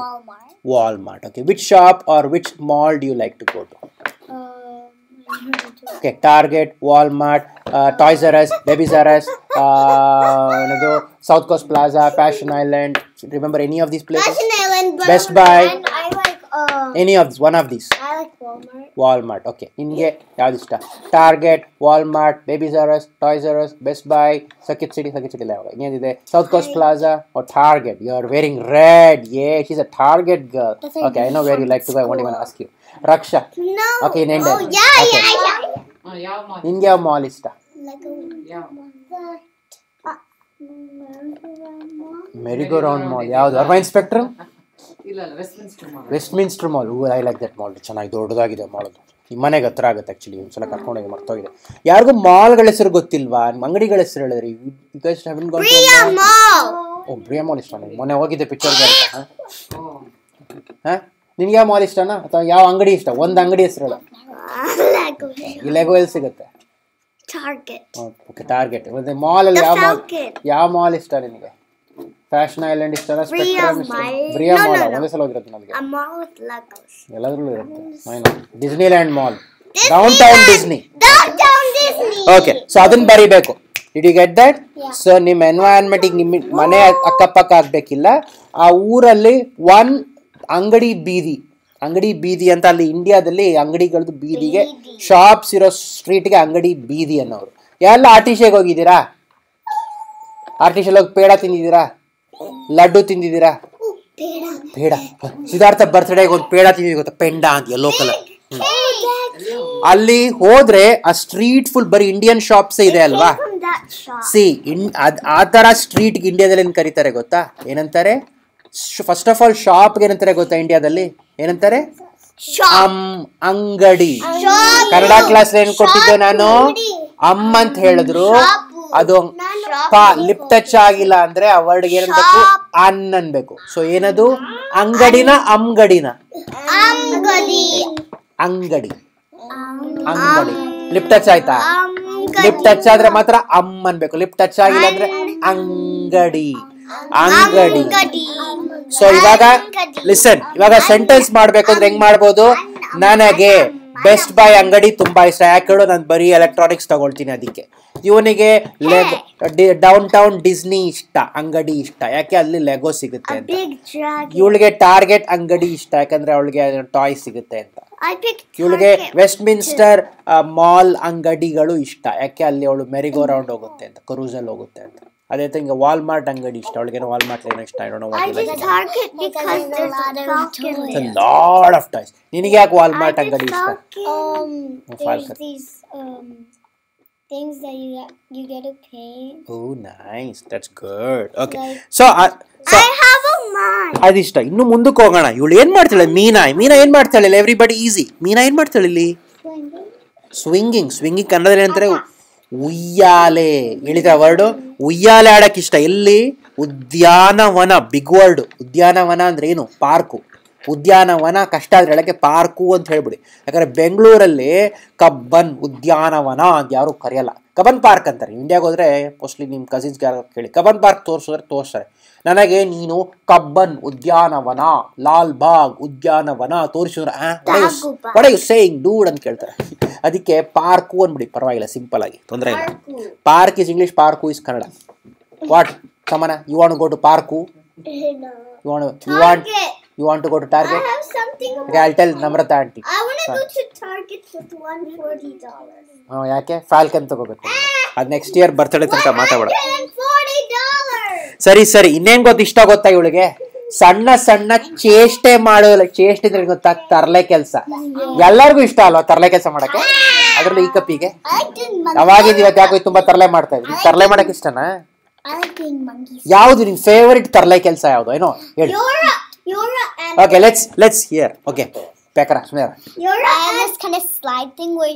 Walmart. Okay, which shop or which mall do you like to go to? Okay, Target, Walmart, Toys R Us, Babies R Us, South Coast Plaza, Fashion Island. Remember any of these places? Fashion Island, but Best Buy. I like Any of these, one of these. I like Walmart. Walmart. Okay, ನಿಮಗೆ ಯಾವ್ದು ಇಷ್ಟ? Target, Walmart, Babies R Us, Toys R Us, Best Buy, Circuit City ಯಾವಾಗ ಇನ್ನೇನಿದೆ? South Coast Plaza or Target? You are wearing red. Yeah, she's a Target girl. Okay, I know where you like to go. I won't even ask you. Raksha. No. Okay, in India. Oh, yeah. ನಿನ್ಗೆ ಯಾವ mall ಇಷ್ಟ? ಮೆರಿಗೋ round mall ಯಾವುದು? Irvine spectrum? Westminster mall. I like that mall. ಚೆನ್ನಾಗಿ ದೊಡ್ಡದಾಗಿದೆ mall. ಅದು ಈ ಮನೆಗೆ ಹತ್ರ ಆಗುತ್ತೆ ಆ್ಯಕ್ಚುಲಿ. ಒಂದ್ಸಲ ಕರ್ಕೊಂಡೋಗಿ ಮರ್ತೋಗಿದೆ. ಯಾರಿಗೂ ಮಾಲ್ಗಳ ಹೆಸರು ಗೊತ್ತಿಲ್ವಾ? ಅಂಗಡಿಗಳ ಹೆಸರು ಹೇಳಿದ್ರಿ. ಬ್ರಿಯಾ ಮಾಲ್ ಇಷ್ಟ ನನಗೆ. ಮೊನ್ನೆ ಹೋಗಿದ್ದೆ ಪಿಕ್ಚರ್ಗೆ ಅಂತ. ಹಾಂ, ನಿನ್ಗೆ ಯಾವ ಮಾಲ್ ಇಷ್ಟನಾ ಅಥವಾ ಯಾವ ಅಂಗಡಿ ಇಷ್ಟ? ಒಂದು ಅಂಗಡಿ ಹೆಸರು ಹೇಳ. ಈ ಲೆಗೋ ಎಲ್ಲಿ ಸಿಗುತ್ತೆ? Okay, target. ಮತ್ತೆ ಮಾಲಲ್ಲಿ ಯಾವ ಮಾಲ್ ಇಷ್ಟ ನಿನಗೆ? ಫ್ಯಾಷನ್ ಐಲ್ಯಾಂಡ್ ಇಷ್ಟನಾ? ಸ್ಪೆಕ್ಟ್ರಮ್ ಇಷ್ಟ? ಬ್ರಿಯಾ ಮಾಲ್ ಒಂದೇ ಸಲ ಹೋಗಿರೋದು ನನಗೆ. ಎಲ್ಲದ್ರಲ್ಲೂ ಇರುತ್ತೆ. Disneyland mall, downtown Disney. Okay, so ಅದನ್ನ ಬರಿಬೇಕು. Did you get that? So ನಿಮ್ಮ ಎನ್ವೈರನ್ಮೆಂಟಿಗೆ ನಿಮ್ಮ ಮನೆ ಅಕ್ಕಪಕ್ಕ ಆಗಬೇಕಿಲ್ಲ. ಆ ಊರಲ್ಲಿ ಅಂಗಡಿ ಬೀದಿ ಅಂತ ಅಲ್ಲಿ ಇಂಡಿಯಾದಲ್ಲಿ ಅಂಗಡಿಗಳದ್ದು ಬೀದಿಗೆ, ಶಾಪ್ಸ್ ಇರೋ ಸ್ಟ್ರೀಟ್ಗೆ ಅಂಗಡಿ ಬೀದಿ ಅನ್ನೋರು. ಎಲ್ಲ ಆರ್ಟಿಷಿಯಾಗಿ ಹೋಗಿದ್ದೀರಾ? ಆರ್ಟಿಷಿಯಲ್ ಹೋಗಿ ಪೇಡ ತಿಂದಿದ್ದೀರಾ? ಲಡ್ಡು ತಿಂದಿದ್ದೀರಾ? ಪೇಡ. ಸಿದ್ಧಾರ್ಥ ಬರ್ತ್ಡೇಗೆ ಒಂದು ಪೇಡ ತಿಂದಿದ್ದೀವಿ ಗೊತ್ತಾ? ಪೆಂಡ ಅಂತ, ಯೆಲ್ಲೋ ಕಲರ್. ಅಲ್ಲಿ ಹೋದ್ರೆ ಆ ಸ್ಟ್ರೀಟ್ ಫುಲ್ ಬರೀ ಇಂಡಿಯನ್ ಶಾಪ್ಸ್ ಇದೆ ಅಲ್ವಾ? ಆ ತರ ಸ್ಟ್ರೀಟ್ಗೆ ಇಂಡಿಯಾದಲ್ಲಿ ಏನ್ ಕರೀತಾರೆ ಗೊತ್ತಾ? ಏನಂತಾರೆ? ಫಸ್ಟ್ ಆಫ್ ಆಲ್ ಶಾಪ್ಗೆ ಏನಂತಾರೆ ಗೊತ್ತಾ? ಇಂಡಿಯಾದಲ್ಲಿ ಏನಂತಾರೆ? ಅಂಗಡಿ. ಕನ್ನಡ ಕ್ಲಾಸ್ ಏನ್ ಕೊಟ್ಟಿದ್ದೆ ನಾನು? ಅಂತ ಹೇಳಿದ್ರು. ಅದು ಲಿಪ್ ಟಚ್ ಆಗಿಲ್ಲ ಅಂದ್ರೆ ಆ ವರ್ಡ್ಗೆ ಏನನ್ಬೇಕು? ಅನ್ಬೇಕು. ಸೊ ಏನದು? ಅಂಗಡಿನ ಅಂಗಡಿ. ಲಿಪ್ ಟಚ್ ಆಯ್ತಾ? ಲಿಪ್ ಟಚ್ ಆದ್ರೆ ಮಾತ್ರ ಅನ್ಬೇಕು. ಲಿಪ್ ಟಚ್ ಆಗಿಲ್ಲ ಅಂದ್ರೆ ಅಂಗಡಿ. ಸೊ ಇವಾಗ ಲಿಸನ್, ಇವಾಗ ಸೆಂಟೆನ್ಸ್ ಮಾಡ್ಬೇಕು ಅಂದ್ರೆ ಹೆಂಗ್ ಮಾಡ್ಬೋದು? ನನಗೆ ಬೆಸ್ಟ್ ಬೈ ಅಂಗಡಿ ತುಂಬಾ ಇಷ್ಟ. ಯಾಕೆ ಹೇಳು? ನಾನು ಬರೀ ಎಲೆಕ್ಟ್ರಾನಿಕ್ಸ್ ತಗೊಳ್ತೀನಿ ಅದಕ್ಕೆ. ಇವನಿಗೆ ಡೌನ್ ಟೌನ್ ಡಿಸ್ನಿ ಇಷ್ಟ, ಅಂಗಡಿ ಇಷ್ಟ. ಯಾಕೆ? ಅಲ್ಲಿ ಲೆಗೋ ಸಿಗುತ್ತೆ ಅಂತ. ಇವಳಿಗೆ ಟಾರ್ಗೆಟ್ ಅಂಗಡಿ ಇಷ್ಟ, ಯಾಕಂದ್ರೆ ಅವಳಿಗೆ ಟಾಯ್ ಸಿಗುತ್ತೆ ಅಂತ. ಇವಳಿಗೆ ವೆಸ್ಟ್ ಮಿನ್ಸ್ಟರ್ ಮಾಲ್ ಅಂಗಡಿಗಳು ಇಷ್ಟ, ಯಾಕೆ? ಅಲ್ಲಿ ಅವಳು ಮೆರಿಗೋ ರೌಂಡ್ ಹೋಗುತ್ತೆ ಅಂತ, ಕ್ರೂಸಲ್ಲಿ ಹೋಗುತ್ತೆ ಅಂತ. ಅದೇ ತರ ಈಗ ವಾಲ್ಮಾರ್ಟ್ ಅಂಗಡಿ ಇಷ್ಟ ಅವಳಿಗೆ. ವಾಲ್ಮಾರ್ಟ್ ಏನೋ ಇಷ್ಟ? Lot of toys. ನಿನಗೆ ಯಾಕೆ ವಾಲ್ಮಾರ್ಟ್ ಅಂಗಡಿ ಇಷ್ಟ? Things that you get to pay. Oh, nice. That's good. Okay. So I have a mind. ಅದಿಷ್ಟ. ಇನ್ನು ಮುಂದಕ್ಕೆ ಹೋಗೋಣ. ಇವಳು ಏನ್ ಮಾಡ್ತಾಳೆ? ಮೀನಾ ಏನ್ ಮಾಡ್ತಾಳೆ? Everybody easy. ಮೀನಾ ಏನ್ ಮಾಡ್ತಾಳೆ ಇಲ್ಲಿ? ಸ್ವಿಂಗಿಂಗ್ ಕನ್ನಡದಲ್ಲಿ ಏನಂತಾರೆ? ಉಯ್ಯಾಲೆ. ಹೇಳಿದ್ರ ವರ್ಡು? ಉಯ್ಯಾಲೆ ಆಡಕ್ ಇಷ್ಟ. ಎಲ್ಲಿ? ಉದ್ಯಾನವನ. Big word. ಉದ್ಯಾನವನ ಅಂದ್ರೆ ಏನು? ಪಾರ್ಕು. ಉದ್ಯಾನವನ ಕಷ್ಟ ಆದ್ರೆ ಹೇಳಕ್ಕೆ ಪಾರ್ಕು ಅಂತ ಹೇಳ್ಬಿಡಿ. ಯಾಕಂದ್ರೆ ಬೆಂಗಳೂರಲ್ಲಿ ಕಬ್ಬನ್ ಉದ್ಯಾನವನ ಅಂತ ಯಾರು ಕರೆಯಲ್ಲ, ಕಬ್ಬನ್ ಪಾರ್ಕ್ ಅಂತಾರೆ. ಇಂಡಿಯಾಗೆ ಹೋದ್ರೆ ಮೋಸ್ಟ್ಲಿ ನಿಮ್ಮ ಕಸಿನ್ಸ್ ಯಾರು ಕೇಳಿ ಕಬ್ಬನ್ ಪಾರ್ಕ್ ತೋರಿಸ್ತಾರೆ. ನನಗೆ ನೀನು ಕಬ್ಬನ್ ಉದ್ಯಾನವನ, ಲಾಲ್ ಬಾಗ್ ಉದ್ಯಾನವನ ತೋರಿಸಿದ್ರೆ what are you saying dude ಅಂತ ಕೇಳ್ತಾರೆ. ಅದಕ್ಕೆ ಪಾರ್ಕು ಅಂದ್ಬಿಡಿ, ಪರವಾಗಿಲ್ಲ, ಸಿಂಪಲ್ ಆಗಿ, ತೊಂದರೆ ಇಲ್ಲ. Park is English, park is Kannada. What Samana? You want to go to park? You want to go to Target? I have something. Okay, I'll tell Namrata auntie. I want to go to Target with $140. ಯಾಕೆ? Falcon ತಗೋಬೇಕು. ಅದು next year birthday ತನಕ ಮಾತಾಡೋಣ. $140. ಸರಿ ಇನ್ನೇನ್ ಇಷ್ಟ ಗೊತ್ತಾ ಇವಳಿಗೆ? ಸಣ್ಣ ಚೇಷ್ಟೆ ಮಾಡೋಲ್ಲ. ಚೇಷ್ಟೆ ಗೊತ್ತಾ? ತರ್ಲೆ ಕೆಲಸ. ಎಲ್ಲರಿಗೂ ಇಷ್ಟ ಅಲ್ವಾ ತರ್ಲೆ ಕೆಲಸ ಮಾಡಕ್ಕೆ? ಅದ್ರಲ್ಲಿ ಈ ಕಪ್ಪಿಗೆ I like doing monkeys. ಅವಾಗಿದ್ದು ಇವತ್ತು ಯಾಕೋ ತುಂಬಾ ತರಲೆ ಮಾಡ್ತಾ ಇದ್ವಿ ತರಲೆ ಮಾಡಕ್ ಇಷ್ಟನಾ I like doing monkeys. ಯಾವ್ದು ನಿನ್ ಫೇವರಿಟ್ ತರಲೆ ಕೆಲಸ ಯಾವ್ದು ಏನೋ ಹೇಳಿ You're okay let's hear okay ಬೇಕರ ಸುಮ್ಮನೆ this kind of slide thing where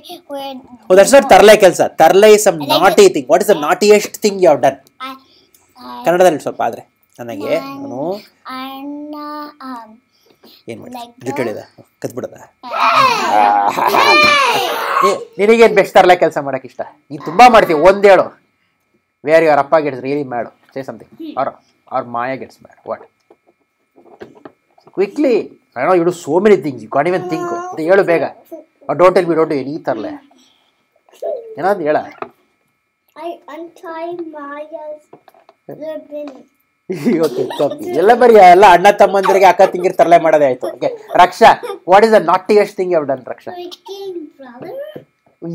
oh that's not ತರಲೆ ಕೆಲಸ ತರಲೆ is some naughty thing what is the naughtiest thing you have done ಕನ್ನಡದಲ್ಲಿ ಸ್ವಲ್ಪ ಆದ್ರೆ ನನಗೆ ನಾನು ಏನ್ ಮಾಡಿ ಜುಟ್ಟು ಹಿಡಿದ ಕತ್ಬಿಡದ ನಿನಗೇನು ಬೆಸ್ಟ್ ತರಲೆ ಕೆಲಸ ಮಾಡಕ್ ಇಷ್ಟ ನೀನು ತುಂಬಾ ಮಾಡ್ತೀವಿ ಒಂದ್ ಹೇಳು where your appa gets really mad say something or Maya gets mad what quickly I know you do so many things you can't even think ಅಂತ ಹೇಳು ಬೇಗ don't tell me don't do any ತರಲೆ ಏನಾದ್ರು ಹೇಳ I untie Maya's ribbon. Okay ಎಲ್ಲ ಬರೀ ಎಲ್ಲ ಅಣ್ಣ ತಮ್ಮಂದಿರಿಗೆ ಅಕ್ಕ ತಂಗಿರ್ ತರಲೆ ಮಾಡೋದೇ ಆಯ್ತು okay Raksha what is the naughtiest thing you have done Raksha Brother?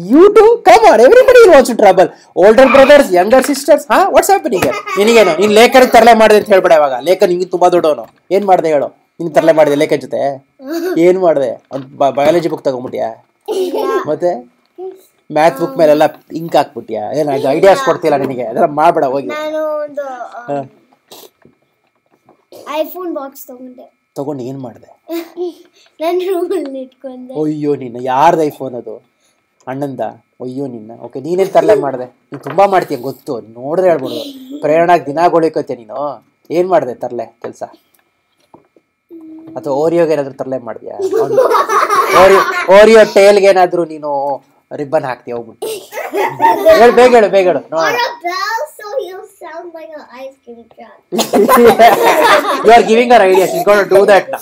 You too? Come on, everybody wants to trouble. Older brothers, younger sisters, what's happening here? ನಿನಗೇನು ನೀನ್ ಲೇಖನಿಗೆ ತರಲೆ ಮಾಡಿದೆ ಅಂತ ಹೇಳ್ಬೇಡ ಇವಾಗ ಲೇಖನ್ ನಿಂಗೆ ತುಂಬಾ ದೊಡ್ಡವನು ಏನ್ ಮಾಡ್ದೆ ಹೇಳು ನಿನ್ ತರಲೆ ಮಾಡಿದೆ ಲೇಖನ್ ಜೊತೆ ಏನ್ ಮಾಡ್ದೆ ಬಯಾಲಜಿ ಬುಕ್ ತಗೊಂಡ್ಬಿಟ್ಯಾ ಮತ್ತೆ ಮ್ಯಾಥ್ಸ್ ಬುಕ್ ಮೇಲೆಲ್ಲ ಇಂಕ್ ಹಾಕ್ಬಿಟ್ಯಾ ಏನ ಐಡಿಯಾಸ್ ಕೊಡ್ತಿಲ್ಲ ನಿನಗೆ ಅದೆಲ್ಲ ಮಾಡ್ಬೇಡ ಹೋಗಿ ನಾನು ಒಂದು ಐಫೋನ್ ಬಾಕ್ಸ್ ತಗೊಂಡು ಏನ್ ಮಾಡ್ದೆ ನನ್ನ ರೂಮಲ್ಲಿ ಇಟ್ಕೊಂಡೆ ಅಯ್ಯೋ ನಿನ್ನ ಯಾರ್ದು ಐಫೋನ್ ಅದು ಅಣ್ಣಂದ ಅಯ್ಯೋ ನಿನ್ನ ಓಕೆ ನೀನೇನ್ ತರಲೆ ಮಾಡಿದೆ ನೀನು ತುಂಬಾ ಮಾಡ್ತೀಯ ಗೊತ್ತು ನೋಡಿದ್ರೆ ಹೇಳ್ಬೋದು ಪ್ರೇರಣಾಗ್ ದಿನ ಗೋಳಿಕೋತೆ ನೀನು ಏನ್ ಮಾಡಿದೆ ತರಲೆ ಕೆಲಸ ಅಥವಾ ಓರಿಯೋಗೆ ಏನಾದ್ರು ತರಲೆ ಮಾಡಿದ್ಯಾ ಓರಿಯೋ ಟೇಲ್ಗೆ ಏನಾದ್ರು ನೀನು ರಿಬ್ಬನ್ ಹಾಕ್ತೀಯ ಹೋಗ್ಬಿಟ್ಟು ಹೇಳು ಬೇಗ ಹೇಳು ನೋಡೋಣ so he'll sound like an ice cream truck. You are giving her ideas. She's going to do that now.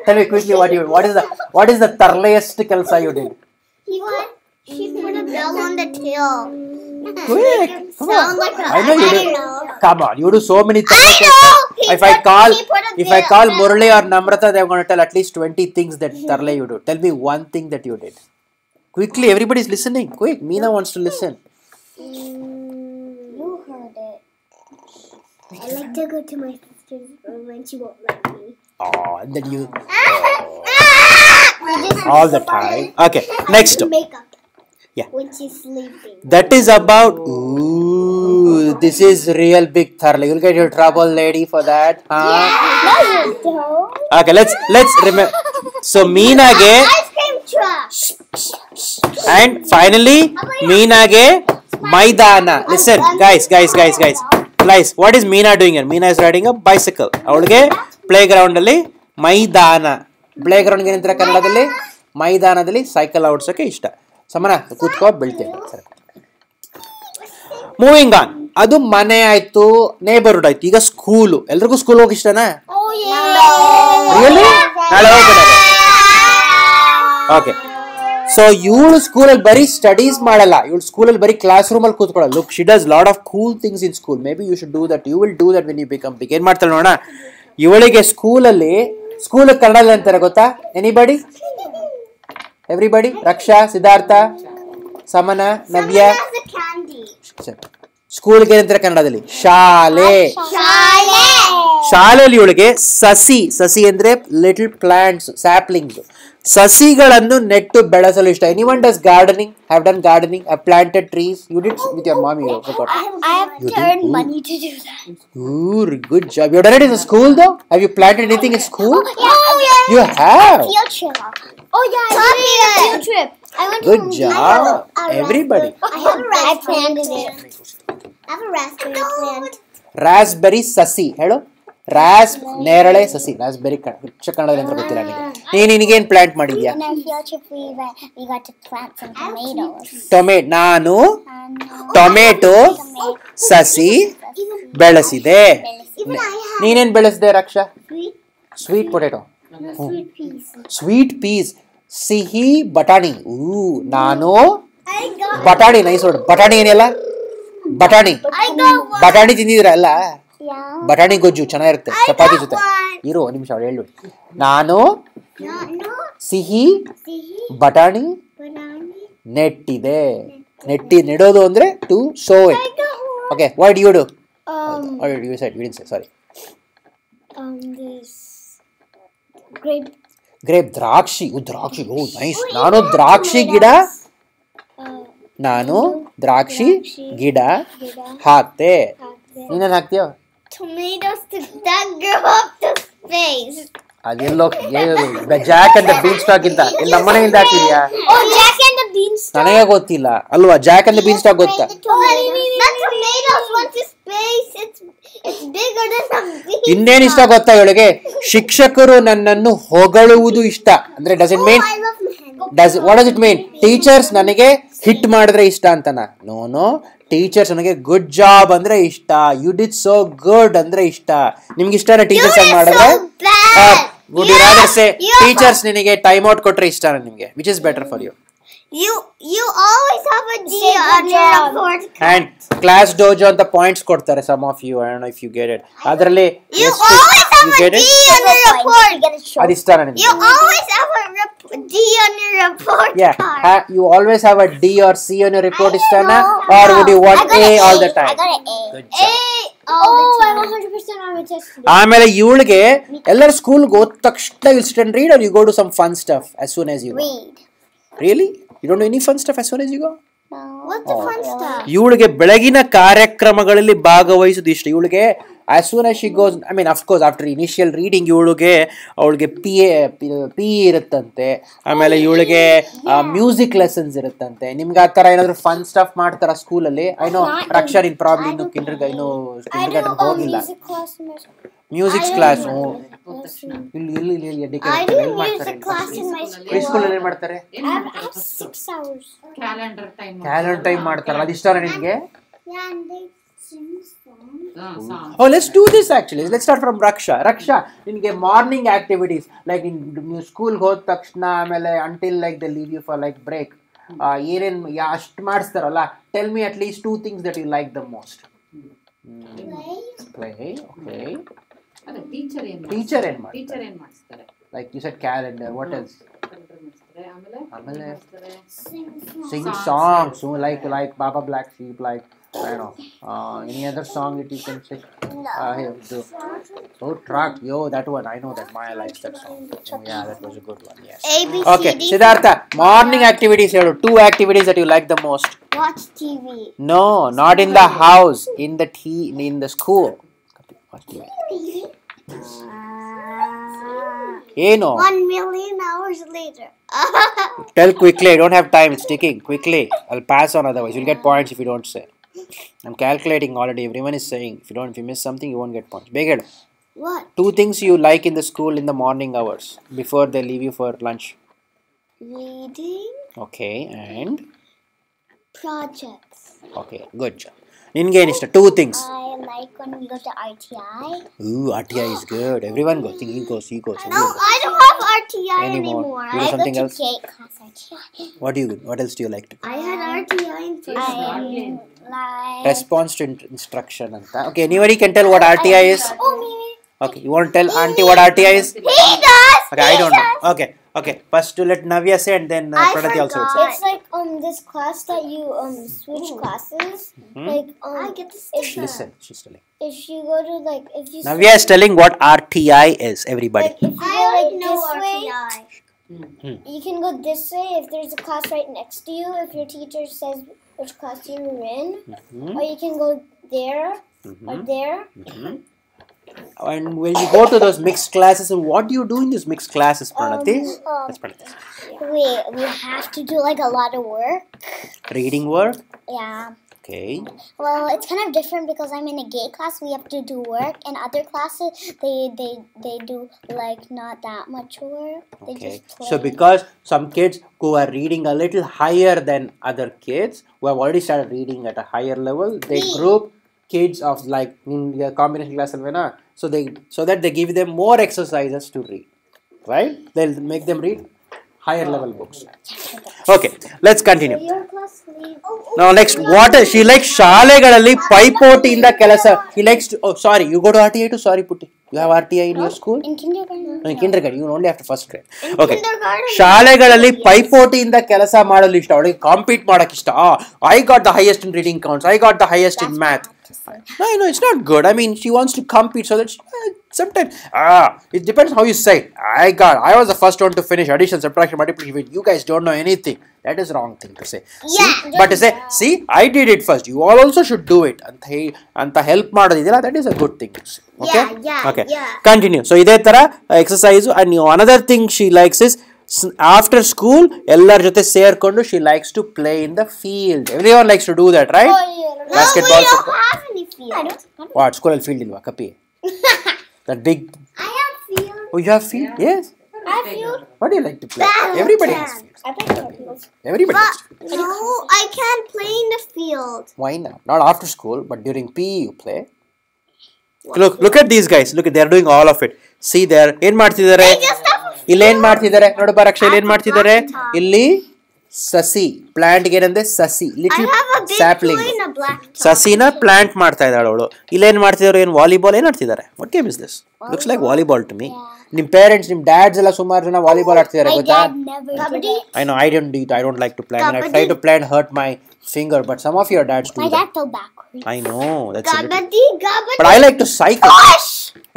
Tell me quickly what is the tarleyest kelsa you did? She put a bell on the tail. Quick, come on. Sound like I know you did. Come on, you do so many things. If I call Murali or Namrata, they're going to tell at least 20 things that tarle you do. Tell me one thing that you did. Quickly, everybody's listening. Quick, Meena wants to listen. You heard it. I like to go to my sister's room when she won't let me. Oh, and then you all the time. Okay, next. Makeup. Yeah. When she's sleeping. That is about. Ooh, this is real big tarle. You'll get your trouble, lady, for that. Huh? No, you don't. Okay, let's remember. So Meena ge. Ice cream truck. And finally, Meena ge Maidana. Listen, guys. What is Meena doing here? Meena is riding a bicycle. ಅವಳಿಗೆ playground ಅಲ್ಲಿ ಮೈದಾನ playground ಗೆ ಏನಂತಾರೆ ಕನ್ನಡದಲ್ಲಿ ಮೈದಾನದಲ್ಲಿ cycle ಓಡಿಸೋಕೆ ಇಷ್ಟ ಸಮನ ಕೂತ್ಕೋ ಬೀಳ್ತೇನೆ ಸರಿ ಮೂವಿಂಗ್ ಆನ್ ಅದು ಮನೆ ಆಯ್ತು ನೇಬರ್ಹುಡ್ ಆಯ್ತು ಈಗ ಸ್ಕೂಲು ಎಲ್ರಿಗೂ ಸ್ಕೂಲ್ ಹೋಗಿ ಇಷ್ಟನಾ Oh yeah. ರಿಯಲಿ ನಾಳೆ ಹೋಗ್ಬೇಡ ಓಕೆ ಸೊ ಇವಳು ಸ್ಕೂಲಲ್ಲಿ ಬರೀ ಸ್ಟಡೀಸ್ ಮಾಡಲ್ಲ ಇವಳು ಸ್ಕೂಲಲ್ಲಿ ಬರೀ ಕ್ಲಾಸ್ ರೂಮಲ್ಲಿ ಕೂತ್ಕೊಳ್ಳಲ್ಲ look she does lot of cool things in school maybe you should do that you will do that when you become big ಏನ್ ಮಾಡ್ತಾಳೆ ನೋಡೋಣ ಇವಳಿಗೆ ಸ್ಕೂಲಲ್ಲಿ ಕನ್ನಡದಲ್ಲಿ ಅಂತಾರೆ ಗೊತ್ತಾ ಎನಿಬಡಿ ಎವ್ರಿಬಡಿ ರಕ್ಷಾ ಸಿದ್ಧಾರ್ಥ ಸಮನ ನವ್ಯ ಸ್ಕೂಲ್ಗೆ ಏನಂತಾರೆ ಕನ್ನಡದಲ್ಲಿ ಶಾಲೆಯಲ್ಲಿ ಇವಳಿಗೆ ಸಸಿ ಅಂದ್ರೆ ಲಿಟಲ್ ಪ್ಲಾಂಟ್ಸ್ ಸ್ಯಾಪ್ಲಿಂಗ್ಸ್ ಸಸಿಗಳನ್ನು ನೆಟ್ಟು ಬೆಳೆಸಲು ಇಷ್ಟ anyone does gardening have done gardening have planted trees you did with your mom you forgot I have to earn money to do that. Good job. You done it in the school though? Have you planted anything in school? Yeah. You have. Field trip. Oh yeah, I did a field trip. I went Good to job, everybody. I have a raspberry plant. I have a raspberry plant. Raspberry sasi. Hello? ನೇರಳೆ ಸಸಿ raspberry ಕನ್ನಡದಲ್ಲಿ ಅಂತ ಗೊತ್ತಿಲ್ಲ ನನಗೆ ನಿನಗೇನು plant ಮಾಡಿದ್ಯಾ In our field trip, we got to plant some tomatoes. ನಾನು tomato ಸಸಿ ಬೆಳೆಸಿದೆ ನೀನೇನ್ ಬೆಳೆಸಿದೆ Raksha sweet potato Sweet peas. Sweet peas ಸಿಹಿ ಬಟಾಣಿ ನಾನು ಬಟಾಣಿ ನೈಸ್ ನೋಡಿ ಬಟಾಣಿ ಏನಿಲ್ಲ ಬಟಾಣಿ ತಿಂದಿದ್ದೀರಾ ಅಲ್ಲ Yeah. ಬಟಾಣಿ ಗೊಜ್ಜು ಚೆನ್ನಾಗಿರುತ್ತೆ ಚಪಾತಿ ಜೊತೆ ಇರು ಒಂದು ನಿಮಿಷ ಹೇಳು ನಾನು ಸಿಹಿ ಬಟಾಣಿ ನೆಡೋದು ಅಂದ್ರೆ to show it okay what you do you said you didn't say sorry This grape. ದ್ರಾಕ್ಷಿ ಓ ನೈಸ್ ನಾನು ದ್ರಾಕ್ಷಿ ಗಿಡ ನಾನು ದ್ರಾಕ್ಷಿ ಗಿಡ ಹಾಕ್ತೆ. ನೀನೇನು ಹಾಕ್ತೀಯೋ? Tomatoes that grow up to space. ಅದೆಲ್ಲೋ Jack and the bean stalk ಇಂತ ಇಲ್ಲಿ ನಮ್ಮನೆಯಿಂದ ಹಾಕಿದ್ಯಾ? Oh, Jack and the Beanstalk. ನನಗೆ ಗೊತ್ತಿಲ್ಲ ಅಲ್ವಾ. Jack and the bean stock ಗೊತ್ತಾ? The tomatoes went to space. It's bigger than the bean. ಇನ್ನೇನು ಇಷ್ಟ ಗೊತ್ತಾ ಇವಳಿಗೆ? ಶಿಕ್ಷಕರು ನನ್ನನ್ನು ಹೊಗಳುವುದು ಇಷ್ಟ. ಅಂದ್ರೆ does it mean what does it mean teachers ನನಗೆ ಹಿಟ್ ಮಾಡಿದ್ರೆ ಇಷ್ಟ ಅಂತನಾ? ನೋ, ಟೀಚರ್ಸ್ ನನಗೆ ಗುಡ್ ಜಾಬ್ ಅಂದ್ರೆ ಇಷ್ಟ. ಯು ಡಿಡ್ ಸೋ ಗುಡ್ ಅಂದ್ರೆ ಇಷ್ಟ. ನಿಮ್ಗೆ ಇಷ್ಟನ ಟೀಚರ್ಸ್ ಆಗಿ ಮಾಡಿದ್ರೆ? Would you rather say teachers ನಿನಗೆ ಟೈಮ್ ಔಟ್ ಕೊಟ್ರೆ ಇಷ್ಟನ ನಿಮಗೆ? Which is better for you? You always have a D on your report card. And class dojo ಅಂತ ಪಾಯಿಂಟ್ಸ್ ಕೊಡ್ತಾರೆ. Some of you, I don't know if you get it. ಅದರಲ್ಲಿ You always have a D on your report. ಅದು ಇಷ್ಟನ ನಿಮಗೆ? You always have a D on your report card. You always have a D or C on your report ಇಷ್ಟನ? Or would you want A all the time? I got an A. Good job. I'm 100% on my test. ಆಮೇಲೆ ಇವಳಿಗೆ ಎಲ್ಲರ ಸ್ಕೂಲ್ಗೆ ಹೋದ ತಕ್ಷಣ you sit and read or you go to some fun stuff as soon as you go? Read. Really? You don't do any fun stuff as soon as you go? No. What's the fun stuff? ಇವಳಿಗೆ ಬೆಳಗಿನ ಕಾರ್ಯಕ್ರಮಗಳಲ್ಲಿ ಭಾಗವಹಿಸೋದು ಇಷ್ಟ. ಇವಳಿಗೆ as soon as she goes, I mean of course after initial reading ಅವಳಿಗೆ P ಇರುತ್ತಂತೆ. ಆಮೇಲೆ ಇವಳಿಗೆ music lessons ಇರುತ್ತಂತೆ. ನಿಮ್ಗೆ ಆ ಥರ ಏನಾದ್ರು ಫನ್ ಸ್ಟಫ್ ಮಾಡ್ತಾರ ಸ್ಕೂಲಲ್ಲಿ? I know Raksha in probably ಇನ್ನು ಕಿಂಡರ್ಗಾರ್ಟನ್ ಹೋಗಿಲ್ಲ. ಮ್ಯೂಸಿಕ್ ಕ್ಲಾಸ್ ಇಲ್ಲಿ I do music class in my school. ಸ್ಕೂಲಲ್ಲಿ ಏನ್ ಮಾಡ್ತಾರೆ? I have 6 hours. Calendar time ಮಾಡ್ತಾರಲ್ಲ, ಅದು ಇಷ್ಟನಾ ನಿಮಗೆ? Yeah, and they sing songs. Oh, let's do this actually. Let's start from Raksha, ನಿನಗೆ ಮಾರ್ನಿಂಗ್ ಆಕ್ಟಿವಿಟೀಸ್ ಲೈಕ್ ನೀವು ಸ್ಕೂಲ್ಗೆ ಹೋದ ತಕ್ಷಣ ಆಮೇಲೆ until like they leave you for like break ಏನೇನು ಅಷ್ಟು ಮಾಡಿಸ್ತಾರಲ್ಲ, tell me at least 2 things that you like the most. Play. Okay. ಅದೇ ಟೀಚರ್ ಏನು ಮಾಡಿಸ್ತಾರೆ? Like you said calendar, what else? ಆಮೇಲೆ sing songs. So like Baba Black Sheep, like I don't know any other song that you can sing? Truck, that one I know that Maya likes that song. Yeah, that was a good one. Yes. Okay, Siddhartha, morning activities ಹೇಳು. 2 activities that you like the most. Watch TV. No, not in the house, in the school. Watch TV. ಏನು? 1 million hours later. Tell quickly, I don't have time, it's ticking. Quickly, I'll pass on otherwise. You'll get points if you don't say. I'm calculating already, everyone is saying. If you miss something, you won't get points. Begad. What? 2 things you like in the school in the morning hours, before they leave you for lunch. Reading. Okay, and? Projects. Okay, good job. ನಿನ್ಗೆ ಏನಿಷ್ಟ? 2 things. I like when we go to RTI. Ooh, RTI is good. Everyone goes. He goes. No, I don't have RTI anymore. You do something I go else? to gate class RTI. What else do you like to do? I had RTI in first grade. Like... Response to instruction anta. Okay, anybody can tell what RTI is? Oh, me. Okay, you want to tell auntie what RTI is? He does! Okay, I don't know. Okay. First to let Navya say and then Pranati also will say. It's like this class that you switch classes. Like I get to Listen, she's telling. If you go to like if you Navya is telling what RTI is, everybody. Like, if you go like this way, you can go this way if there's a class right next to you. If your teacher says which class you're in, or you can go there or there. And when you go to those mixed classes, what do you do in those mixed classes, Pranati? That's Pranati. We have to do like a lot of work. Reading work? Yeah. Okay. Well, it's kind of different because I'm in a gay class. We have to do work. In other classes, they do like not that much work. They just play. So because some kids who are reading a little higher than other kids who have already started reading at a higher level, they group kids of like in the combination class alvena, so that they give them more exercises to read, right? They'll make them read higher level books. Okay, let's continue. Your class Now next, what she likes ಶಾಲೆಗಳಲ್ಲಿ ಪೈಪೋಟಿಯಿಂದ ಕೆಲಸ. He likes to, oh sorry, you go to RTI too? Sorry Putti, you have RTI in your school? in kindergarten. No, in kindergarten, you only after first grade. Okay. Kindergarten. ಶಾಲೆಗಳಲ್ಲಿ ಪೈಪೋಟಿಯಿಂದ ಕೆಲಸ ಮಾಡಲು ಇಷ್ಟ. ಅವಳಿಗೆ compete ಮಾಡಕ್ಕೆ ಇಷ್ಟ. I got the highest in reading counts, I got the highest in math. No, it's not good. I mean, she wants to compete, so that's Sometimes, it depends how you say it. I was the first one to finish addition, subtraction, multiplication. You guys don't know anything. That is wrong thing to say. But to say, see, I did it first. You all also should do it. Anta help ಮಾಡೋದಿದೆಯಲ್ಲ, that is a good thing to say. Okay? Okay. Continue. So, ಇದೇ ತರ exercise. And another thing she likes is, after school, ಎಲ್ಲರ ಜೊತೆ ಸೇರ್ಕೊಂಡು she likes to play in the field. Everyone likes to do that, right? Basketball. No, we don't have any field. What? School ಅಲ್ಲಿ field ilva kapi? That big. I have field. Oh, you have field? Yes. I have field. What do you like to play? Everybody has fields. I play fields. Everybody has fields. No, I can't play in the field. Why not? Not after school, but during PE you play. Look at these guys. Look, they are doing all of it. See there. ಏನ್ ಮಾಡ್ತಿದ್ದಾರೆ? ಇಲ್ಲಿ ಏನ್ ಮಾಡ್ತಿದ್ದಾರೆ? ನೋಡು ಬರಕ್ಷ, ಇಲ್ಲಿ ಏನ್ ಮಾಡ್ತಿದ್ದಾರೆ? ಇಲ್ಲಿ ಸಸಿ, ಪ್ಲಾಂಟ್ ಗೆ ಏನಂದ್ರೆ ಸಸಿ, ಲಿಟಲ್ ಸ್ಯಾಪ್ಲಿಂಗ್. ಸಸಿನ ಪ್ಲಾಂಟ್ ಮಾಡ್ತಾ ಇದ್ದಾಳೆ ಅವಳು. ಇಲ್ಲೇನ್ ಮಾಡ್ತಿದ್ದಾರೆ? ಏನು ವಾಲಿಬಾಲ್ ಏನ್ ಆಡ್ತಿದ್ದಾರೆ? What game is this? Looks like volleyball to me. ನಿಮ್ ಪೇರೆಂಟ್ಸ್, ನಿಮ್ ಡ್ಯಾಡ್ಸ್ ಎಲ್ಲ ಸುಮಾರು ಜನ ವಾಲಿಬಾಲ್ ಆಡ್ತಿದ್ದಾರೆ ಗೊತ್ತಾ? I know, I don't like to play. I try to play and hurt my finger, but some of your dads do that. My dad fell backwards. I know, that's a bit. But I like to cycle.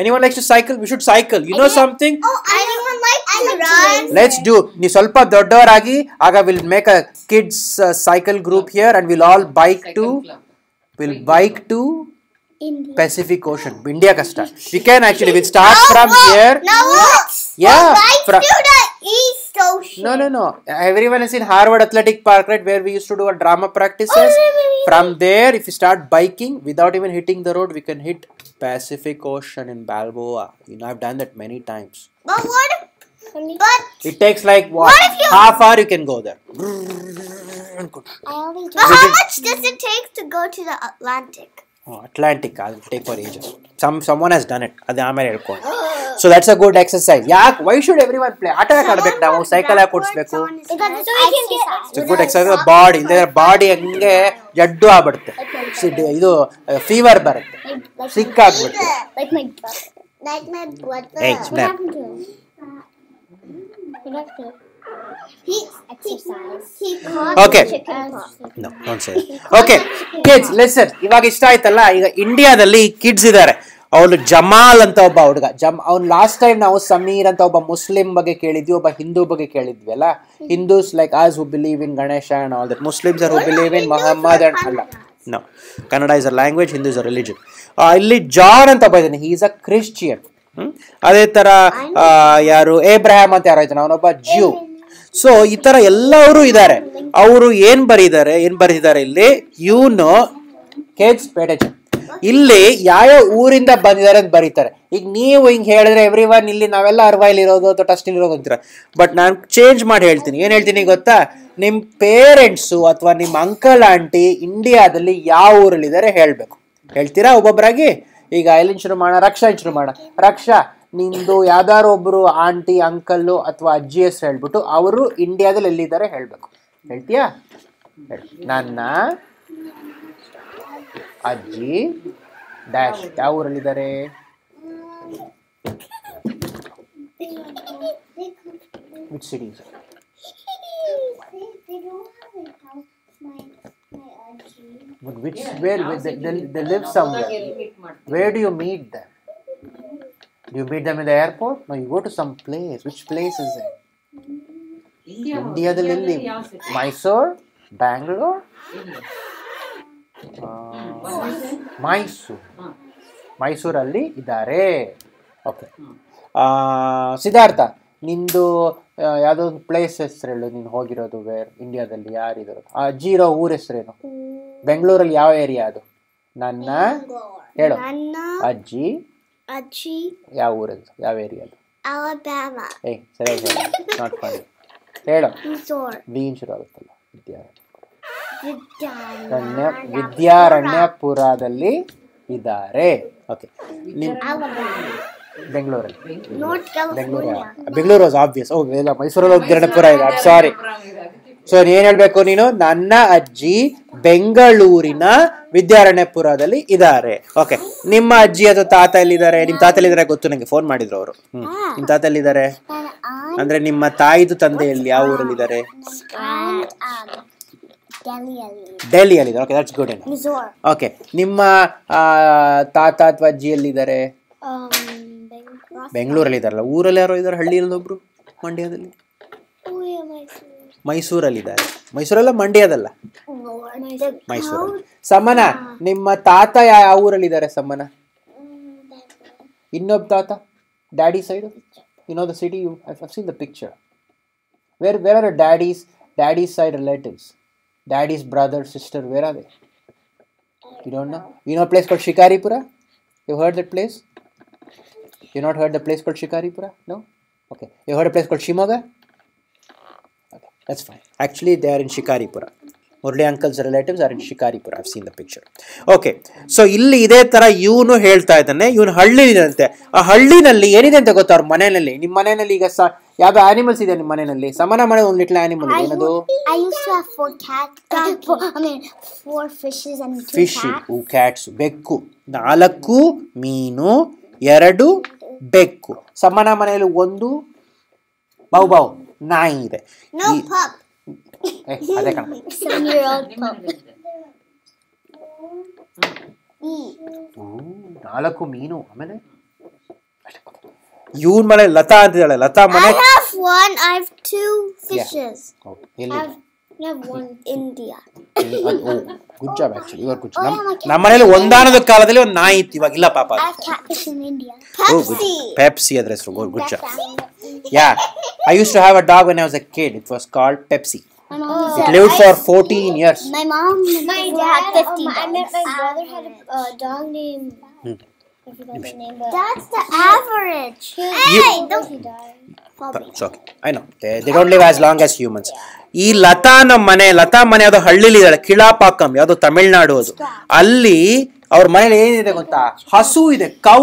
Anyone likes to cycle? We should cycle. You know something? Oh, I don't like to run. Let's do. ನೀ ಸ್ವಲ್ಪ ದೊಡ್ಡವರಾಗಿ ಆಗ we'll make a kids cycle group here and we'll all bike to India. Pacific Ocean. India ka start. We can actually, we'll start from here. No. Yeah. To the East Ocean. No. Everyone has seen Harvard Athletic Park, right, where we used to do our drama practices. From there, if you start biking without even hitting the road, we can hit Pacific Ocean in Balboa. You know, I've done that many times. But what if... But... It takes like half hour you can go there. But how much does it take to go to the Atlantic? Oh, Atlantic, I'll take for ages. Someone has done it. Adu aamele helಕೊಂಡು. So that's a good exercise. Why should everyone play? ಆಟ ಆಡಬೇಕು ನಾವು, cycle ಯಾಕೆ ಓಡಿಸಬೇಕು? It's a good exercise for the body. ಇಲ್ಲದ್ರೆ body ಹಂಗೆ ಜಡ್ಡು ಆಗ್ಬಿಡುತ್ತೆ. ಇದು fever ಬರುತ್ತೆ, ಸಿಕ್ ಆಗ್ಬಿಡುತ್ತೆ. Like my brother. Like my brother. Hey, What happened to him? What happened to him? He exercised. He caught Okay. chicken. No, don't say it. Okay, kids, listen. ಇವಾಗ ಇಷ್ಟ ಆಯ್ತಲ್ಲ, ಈಗ ಇಂಡಿಯಾದಲ್ಲಿ ಕಿಡ್ಸ್ ಇದ್ದಾರೆ. ಅವಳು ಜಮಾಲ್ ಅಂತ ಒಬ್ಬ ಹುಡುಗ, ಅವ್ನು ಲಾಸ್ಟ್ ಟೈಮ್ ನಾವು ಸಮೀರ್ ಅಂತ ಒಬ್ಬ ಮುಸ್ಲಿಂ ಬಗ್ಗೆ ಕೇಳಿದ್ವಿ, ಒಬ್ಬ ಹಿಂದೂ ಬಗ್ಗೆ ಕೇಳಿದ್ವಿ ಅಲ್ಲ. Hindus like us who believe in Ganesha and all that. Muslims are who believe in Muhammad and Allah. No, Kannada is a language, Hindu is a religion. ಇಲ್ಲಿ ಜಾನ್ ಅಂತ ಒಬ್ಬ ಇದ್ದಾನೆ, he is a Christian. ಅದೇ ತರ ಯಾರು ಏಬ್ರಹಾಂ ಅಂತ ಯಾರು ಇದ್ದಾನೆ, ಅವನೊಬ್ಬ ಜ್ಯೂ. ಸೊ ಈ ತರ ಎಲ್ಲರೂ ಇದ್ದಾರೆ. ಅವರು ಏನ್ ಬರೆದಿದ್ದಾರೆ ಇಲ್ಲಿ, kids pay attention. ಇಲ್ಲಿ ಯಾವ ಊರಿಂದ ಬಂದಿದ್ದಾರೆ ಅಂತ ಬರೀತಾರೆ. ಈಗ ನೀವು ಹಿಂಗೆ ಹೇಳಿದ್ರೆ ಎವ್ರಿವನ್ ಇಲ್ಲಿ ನಾವೆಲ್ಲ ಅರ್ವಾಯಲ್ಲಿ ಇರೋದು ಅಥವಾ ಟಸ್ಟಿಲ್ ಇರೋದು ಅಂತೀರ. ಬಟ್ ನಾನು ಚೇಂಜ್ ಮಾಡಿ ಹೇಳ್ತೀನಿ. ಏನು ಹೇಳ್ತೀನಿ ಗೊತ್ತಾ? ನಿಮ್ಮ ಪೇರೆಂಟ್ಸು ಅಥವಾ ನಿಮ್ಮ ಅಂಕಲ್ ಆಂಟಿ ಇಂಡಿಯಾದಲ್ಲಿ ಯಾವ ಊರಲ್ಲಿದ್ದಾರೆ ಹೇಳಬೇಕು. ಹೇಳ್ತೀರಾ ಒಬ್ಬೊಬ್ಬರಾಗಿ? ಈಗ ಎಲ್ಲಿಂದ ಶುರು ಮಾಡೋಣ? ರಕ್ಷಾ ಶುರು ಮಾಡೋಣ. ರಕ್ಷಾ, ನಿಂದು ಯಾವ್ದಾರು ಒಬ್ರು ಆಂಟಿ, ಅಂಕಲ್ಲು ಅಥವಾ ಅಜ್ಜಿ ಹೆಸರು ಹೇಳ್ಬಿಟ್ಟು ಅವರು ಇಂಡಿಯಾದಲ್ಲಿ ಎಲ್ಲಿದ್ದಾರೆ ಹೇಳ್ಬೇಕು. ಹೇಳ್ತೀಯಾ? ನನ್ನ ಅಜ್ಜಿ ಡ್ಯಾಶ್ ಯಾವ ಊರಲ್ಲಿದ್ದಾರೆ? Which city? But where they live somewhere. Where do you meet them? Do you meet them in the airport? No, you go to some place. Which place is it? India live. Mysore? Bangalore? ಮೈಸೂರಲ್ಲಿ ಇದ್ದಾರೆ. Okay, Siddhartha, ನಿಂದು ಯಾವುದೋ ಒಂದು place ಹೆಸರು ಹೇಳು, ನೀನು ಹೋಗಿರೋದು wear ಇಂಡಿಯಾದಲ್ಲಿ. ಯಾರಿದ್ರು ಅಜ್ಜಿ ಇರೋ ಊರ ಹೆಸರೇನು? ಬೆಂಗಳೂರಲ್ಲಿ ಯಾವ ಏರಿಯಾ ಅದು? ನನ್ನ ಹೇಳು. ಅಜ್ಜಿ ಯಾವ ಊರದು, ಯಾವ ಏರಿಯಾ ಅದು? Alabama. ಸರಿಯಾಗಿ ಹೇಳು, ನಾಟ್ ಫನಿ. ಹೇಳು. ಬೀನ್ ಶುರು ಆಗುತ್ತಲ್ಲ. ವಿದ್ಯಾರಣ್ಯಪುರದಲ್ಲಿ ಇದ್ದಾರೆ. ಓಕೆ, ಬೆಂಗಳೂರಲ್ಲಿ. Bengaluru was obvious. ಇಲ್ಲ, ಮೈಸೂರಲ್ಲಿ ವಿದ್ಯಾರಣ್ಯಪುರ ಇದೆ. I am sorry. ಸೊ ಏನ್ ಹೇಳ್ಬೇಕು ನೀನು? ನನ್ನ ಅಜ್ಜಿ ಬೆಂಗಳೂರಿನ ವಿದ್ಯಾರಣ್ಯಪುರದಲ್ಲಿ ಇದ್ದಾರೆ. ಓಕೆ, ನಿಮ್ಮ ಅಜ್ಜಿ ಅಥವಾ ತಾತ ಎಲ್ಲಿದ್ದಾರೆ? ನಿಮ್ಮ ತಾತ ಎಲ್ಲಿದ್ದಾರೆ ಗೊತ್ತು ನನಗೆ, ಫೋನ್ ಮಾಡಿದ್ರು ಅವರು. ನಿಮ್ಮ ತಾತ ಎಲ್ಲಿದ್ದಾರೆ ಅಂದ್ರೆ ನಿಮ್ಮ ತಾಯಿದು ತಂದೆ ಎಲ್ಲಿ, ಯಾವ ಊರಲ್ಲಿದ್ದಾರೆ? ಡೆಲ್ಲಿಯಲ್ಲಿ. Okay, that's good. ಓಕೆ, ನಿಮ್ಮ ತಾತ ಅಥವಾ ಅಜ್ಜಿ ಎಲ್ಲಿದ್ದಾರೆ? ಬೆಂಗಳೂರಲ್ಲಿ ಇದ್ದಾರಲ್ಲ, ಊರಲ್ಲಿ ಯಾರೋ ಇದ್ದಾರೆ, ಹಳ್ಳಿಯಲ್ಲಿ ಒಬ್ರು, ಮಂಡ್ಯದಲ್ಲಿ, Oh, yeah, Mysore. ಮೈಸೂರಲ್ಲಿದ್ದಾರೆ. ಮೈಸೂರಲ್ಲ, ಮಂಡ್ಯದಲ್ಲ, Mysore. ಮೈಸೂರಲ್ಲಿ. ಸಮನ, ನಿಮ್ಮ ತಾತ ಯಾವ ಊರಲ್ಲಿದ್ದಾರೆ ಸಮನ? ಇನ್ನೊಬ್ಬ ತಾತ, daddy side, you know the city, I seen the picture. Where are daddy's side relatives? Daddy's brother, sister, where are they? You don't know? You know a place called Shikaripura? You heard that place? You not heard the place called Shikaripura? No? Okay. You heard a place called Shimoga? Okay, that's fine. Actually, they are in Shikaripura. Murli uncle's relatives are in Shikaripura. I've seen the picture. Okay. So, ಇಲ್ಲಿ ಇದೇ ತರ ಇವನು ಹೇಳ್ತಾ ಇದ್ದಾನೆ, ಇವನು ಹಳ್ಳಿನಂತೆ. ಆ ಹಳ್ಳಿನಲ್ಲಿ ಏನಿದೆ ಅಂತ ಗೊತ್ತಾ ಅವ್ರ ಮನೆಯಲ್ಲಿ? ನಿಮ್ಮ ಮನೆಯಲ್ಲಿ ಈಗ ಯಾವ ಆನಿಮಲ್ಸ್ ಇದೆ ನಿಮ್ಮ ಮನೆಯಲ್ಲಿ? ಸಮನ ಮನೆ ಒಂದು ಲಿಟ್ಲ್ ಆನಿಮಲ್ ಇದೆ, ಏನದು? I used to have 4 cats. 4 fishes and 2 fish, cats. Cats, ಬೆಕ್ಕು, 4 ಮೀನು, 2 ಬೆಕ್ಕು. ಸಮನ ಮನೆಯಲ್ಲಿ 1 ಬೌ ನಾಯಿ ಇದೆ. No pup. ಅದೇ ಕಣ. 7-year-old pup. 4 ಮೀನು. ಆಮೇಲೆ ಇವನ್ ಮನೆ ಲತಾ ಅಂತಿದ್ದಾಳೆ. ಲತಾ ಮನೆ I have 1. I have 2 fishes. ಎಲ್ಲಿ? I have 1 India. Good job actually, your good. ನಮ್ಮ ಮನೇಲಿ ಒಂದಾನದ ಕಾಲದಲ್ಲಿ ಒಂದು ನಾಯಿ ಇತ್ತು, ಇವಾಗ ಇಲ್ಲ ಪಾಪ. I have catfish in India. Pepsi. Pepsi ಅದ್ರ ಹೆಸರು. Good job. Yeah, I used to have a dog when I was a kid. It was called Pepsi. It lived for 14 years. My mom, my dad had 50 dogs. I met my brother had a dog named. I forgot the name. But that's the average. Hey, don't he die? It's okay. I know. They don't live as long as humans. ಈ ಲತಾ ಮನೆ ಯಾವ್ದೋ ಹಳ್ಳಿಲಿ ಇದ್ದಾಳೆ, ಕಿಳಾಪಾಕಂ, ಯಾವ್ದೋ ತಮಿಳ್ನಾಡು ಅದು. ಅಲ್ಲಿ ಅವ್ರ ಮನೇಲಿ ಏನಿದೆ ಗೊತ್ತಾ? ಹಸು ಇದೆ, cow.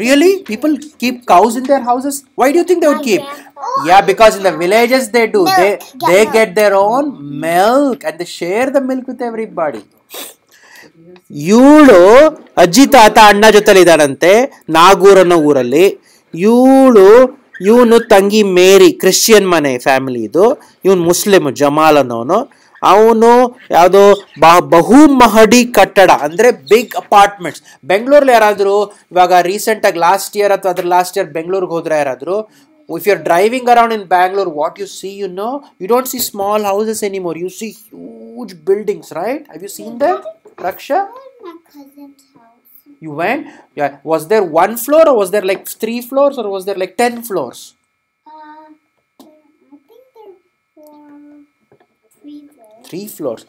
Really? People keep cows in their houses? Why do you think they would keep? Yeah, because in the villages they do. They get their own milk and they share the milk with everybody. ಇವಳು ಅಜ್ಜಿ ತಾತ ಅಣ್ಣ ಜೊತೆಲಿ ಇದ್ದಾರಂತೆ ನಾಗೂರ್ ಅನ್ನೋ ಊರಲ್ಲಿ. ಇವನು ತಂಗಿ ಮೇರಿ, ಕ್ರಿಶ್ಚಿಯನ್ ಮನೆ ಫ್ಯಾಮಿಲಿ ಇದು. ಇವನು ಮುಸ್ಲಿಮ್, ಜಮಾಲ್ ಅನ್ನೋನು. ಅವನು ಯಾವುದೋ ಬಹು ಮಹಡಿ ಕಟ್ಟಡ ಅಂದರೆ ಬಿಗ್ ಅಪಾರ್ಟ್ಮೆಂಟ್ಸ್. ಬೆಂಗಳೂರಲ್ಲಿ ಯಾರಾದರೂ ಇವಾಗ ರೀಸೆಂಟಾಗಿ ಲಾಸ್ಟ್ ಇಯರ್ ಅಥವಾ ಅದ್ರ ಲಾಸ್ಟ್ ಇಯರ್ ಬೆಂಗಳೂರಿಗೆ ಹೋದ್ರೆ ಯಾರಾದರೂ, if you're driving around in Bangalore, what you see, you don't see small houses anymore. You see huge buildings, right? Have you seen them, Raksha? My cousin's house. You went? Yeah. Was there 1 floor or was there like 3 floors or was there like 10 floors? I think there were 3 floors. 3 floors.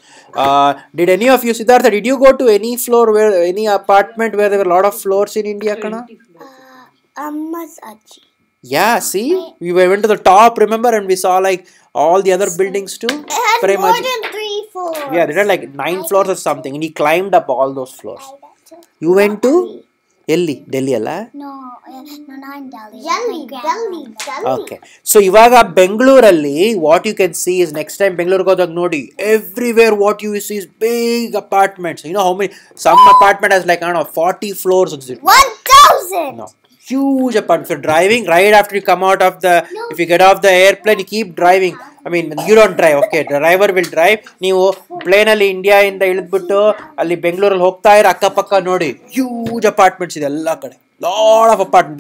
Did any of you, Siddhartha, did you go to any apartment where there were a lot of floors in India, Kana? Amma's Aji. Yeah, see? We went to the top, remember? And we saw like all the other buildings too. It had more than 3 floors. Yeah, they had like 9 floors or something. And he climbed up all those floors. You went to? Delhi alla? No, not in Delhi. Delhi. Okay. So, ivaga Bengaluralli, what you can see is next time Bengaluru godag nodi, everywhere what you see is big apartments. You know how many? Some apartment has like, I don't know, 40 floors. 1,000! No. Huge apartment. If you're driving, right after you come out of if you get off the airplane, you keep driving. I mean, you don't drive, okay, the driver will drive. ನೀವು ಪ್ಲೇನಲ್ಲಿ ಇಂಡಿಯಾದಿಂದ ಇಳಿದ್ಬಿಟ್ಟು ಅಲ್ಲಿ ಬೆಂಗಳೂರಲ್ಲಿ ಹೋಗ್ತಾ ಇರೋ ಅಕ್ಕಪಕ್ಕ ನೋಡಿ, huge apartments ಇದೆ ಎಲ್ಲ ಕಡೆ. Lot of apartment.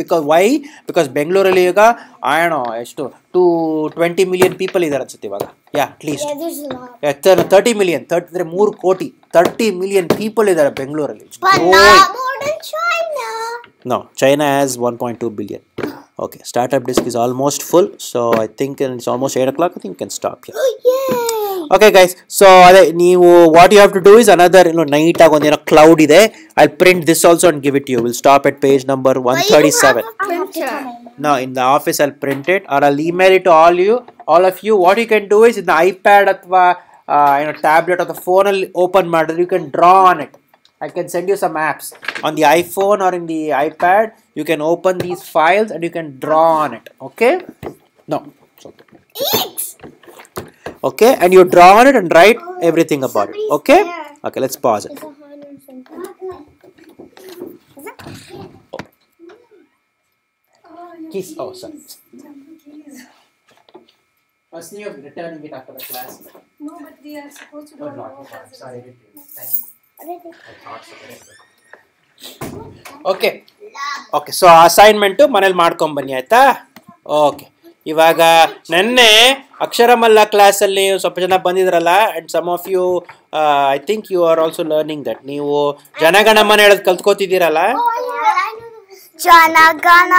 ಬಿಕಾಸ್ ಬೆಂಗಳೂರಲ್ಲಿ ಈಗ ಎಷ್ಟು 20 million ಪೀಪಲ್ ಇದ್ದಾರೆ ಅನ್ಸುತ್ತೆ ಇವಾಗ. ಅಟ್ ಲೀಸ್ಟ್ 30 million, ಅಂದರೆ 3 ಕೋಟಿ, 30 million ಪೀಪಲ್ ಇದ್ದಾರೆ ಬೆಂಗಳೂರಲ್ಲಿ. But not more than China. No, China has 1.2 billion. Okay, startup disk is almost full, so I think it's almost 8 o'clock. I think you can stop here. Yay! Okay, guys. So what you have to do is another night cloud ide. I'll print this also and give it to you. We'll stop at page number 137. No, in the office I'll print it or I'll email it to all of you. What you can do is in the iPad athwa tablet or the phone open madre, you can draw on it. I can send you some apps on the iPhone or in the iPad. You can open these files and you can draw on it. Okay? No. Okay, and you draw on it and write everything about it. Okay? Okay, let's pause it. Keys. Oh, sorry. I was thinking of returning it after the class. No, but we are supposed to do it. Sorry. Thank you. Okay. Okay, so assignment ಮನೇಲಿ ಮಾಡ್ಕೊಂಬನ್ನಿ ಆಯ್ತಾ. Okay, ಇವಾಗ ನೆನ್ನೆ ಅಕ್ಷರಮಲ್ಲ ಕ್ಲಾಸಲ್ಲಿ ಸ್ವಲ್ಪ ಜನ ಬಂದಿದ್ರಲ್ಲ, and some of you I think you are also learning that. ನೀವು ಜನಗಣಮನ ಹೇಳೋದು ಕಲ್ತ್ಕೋತಿದ್ದೀರಲ್ಲ. ಜನಗಣ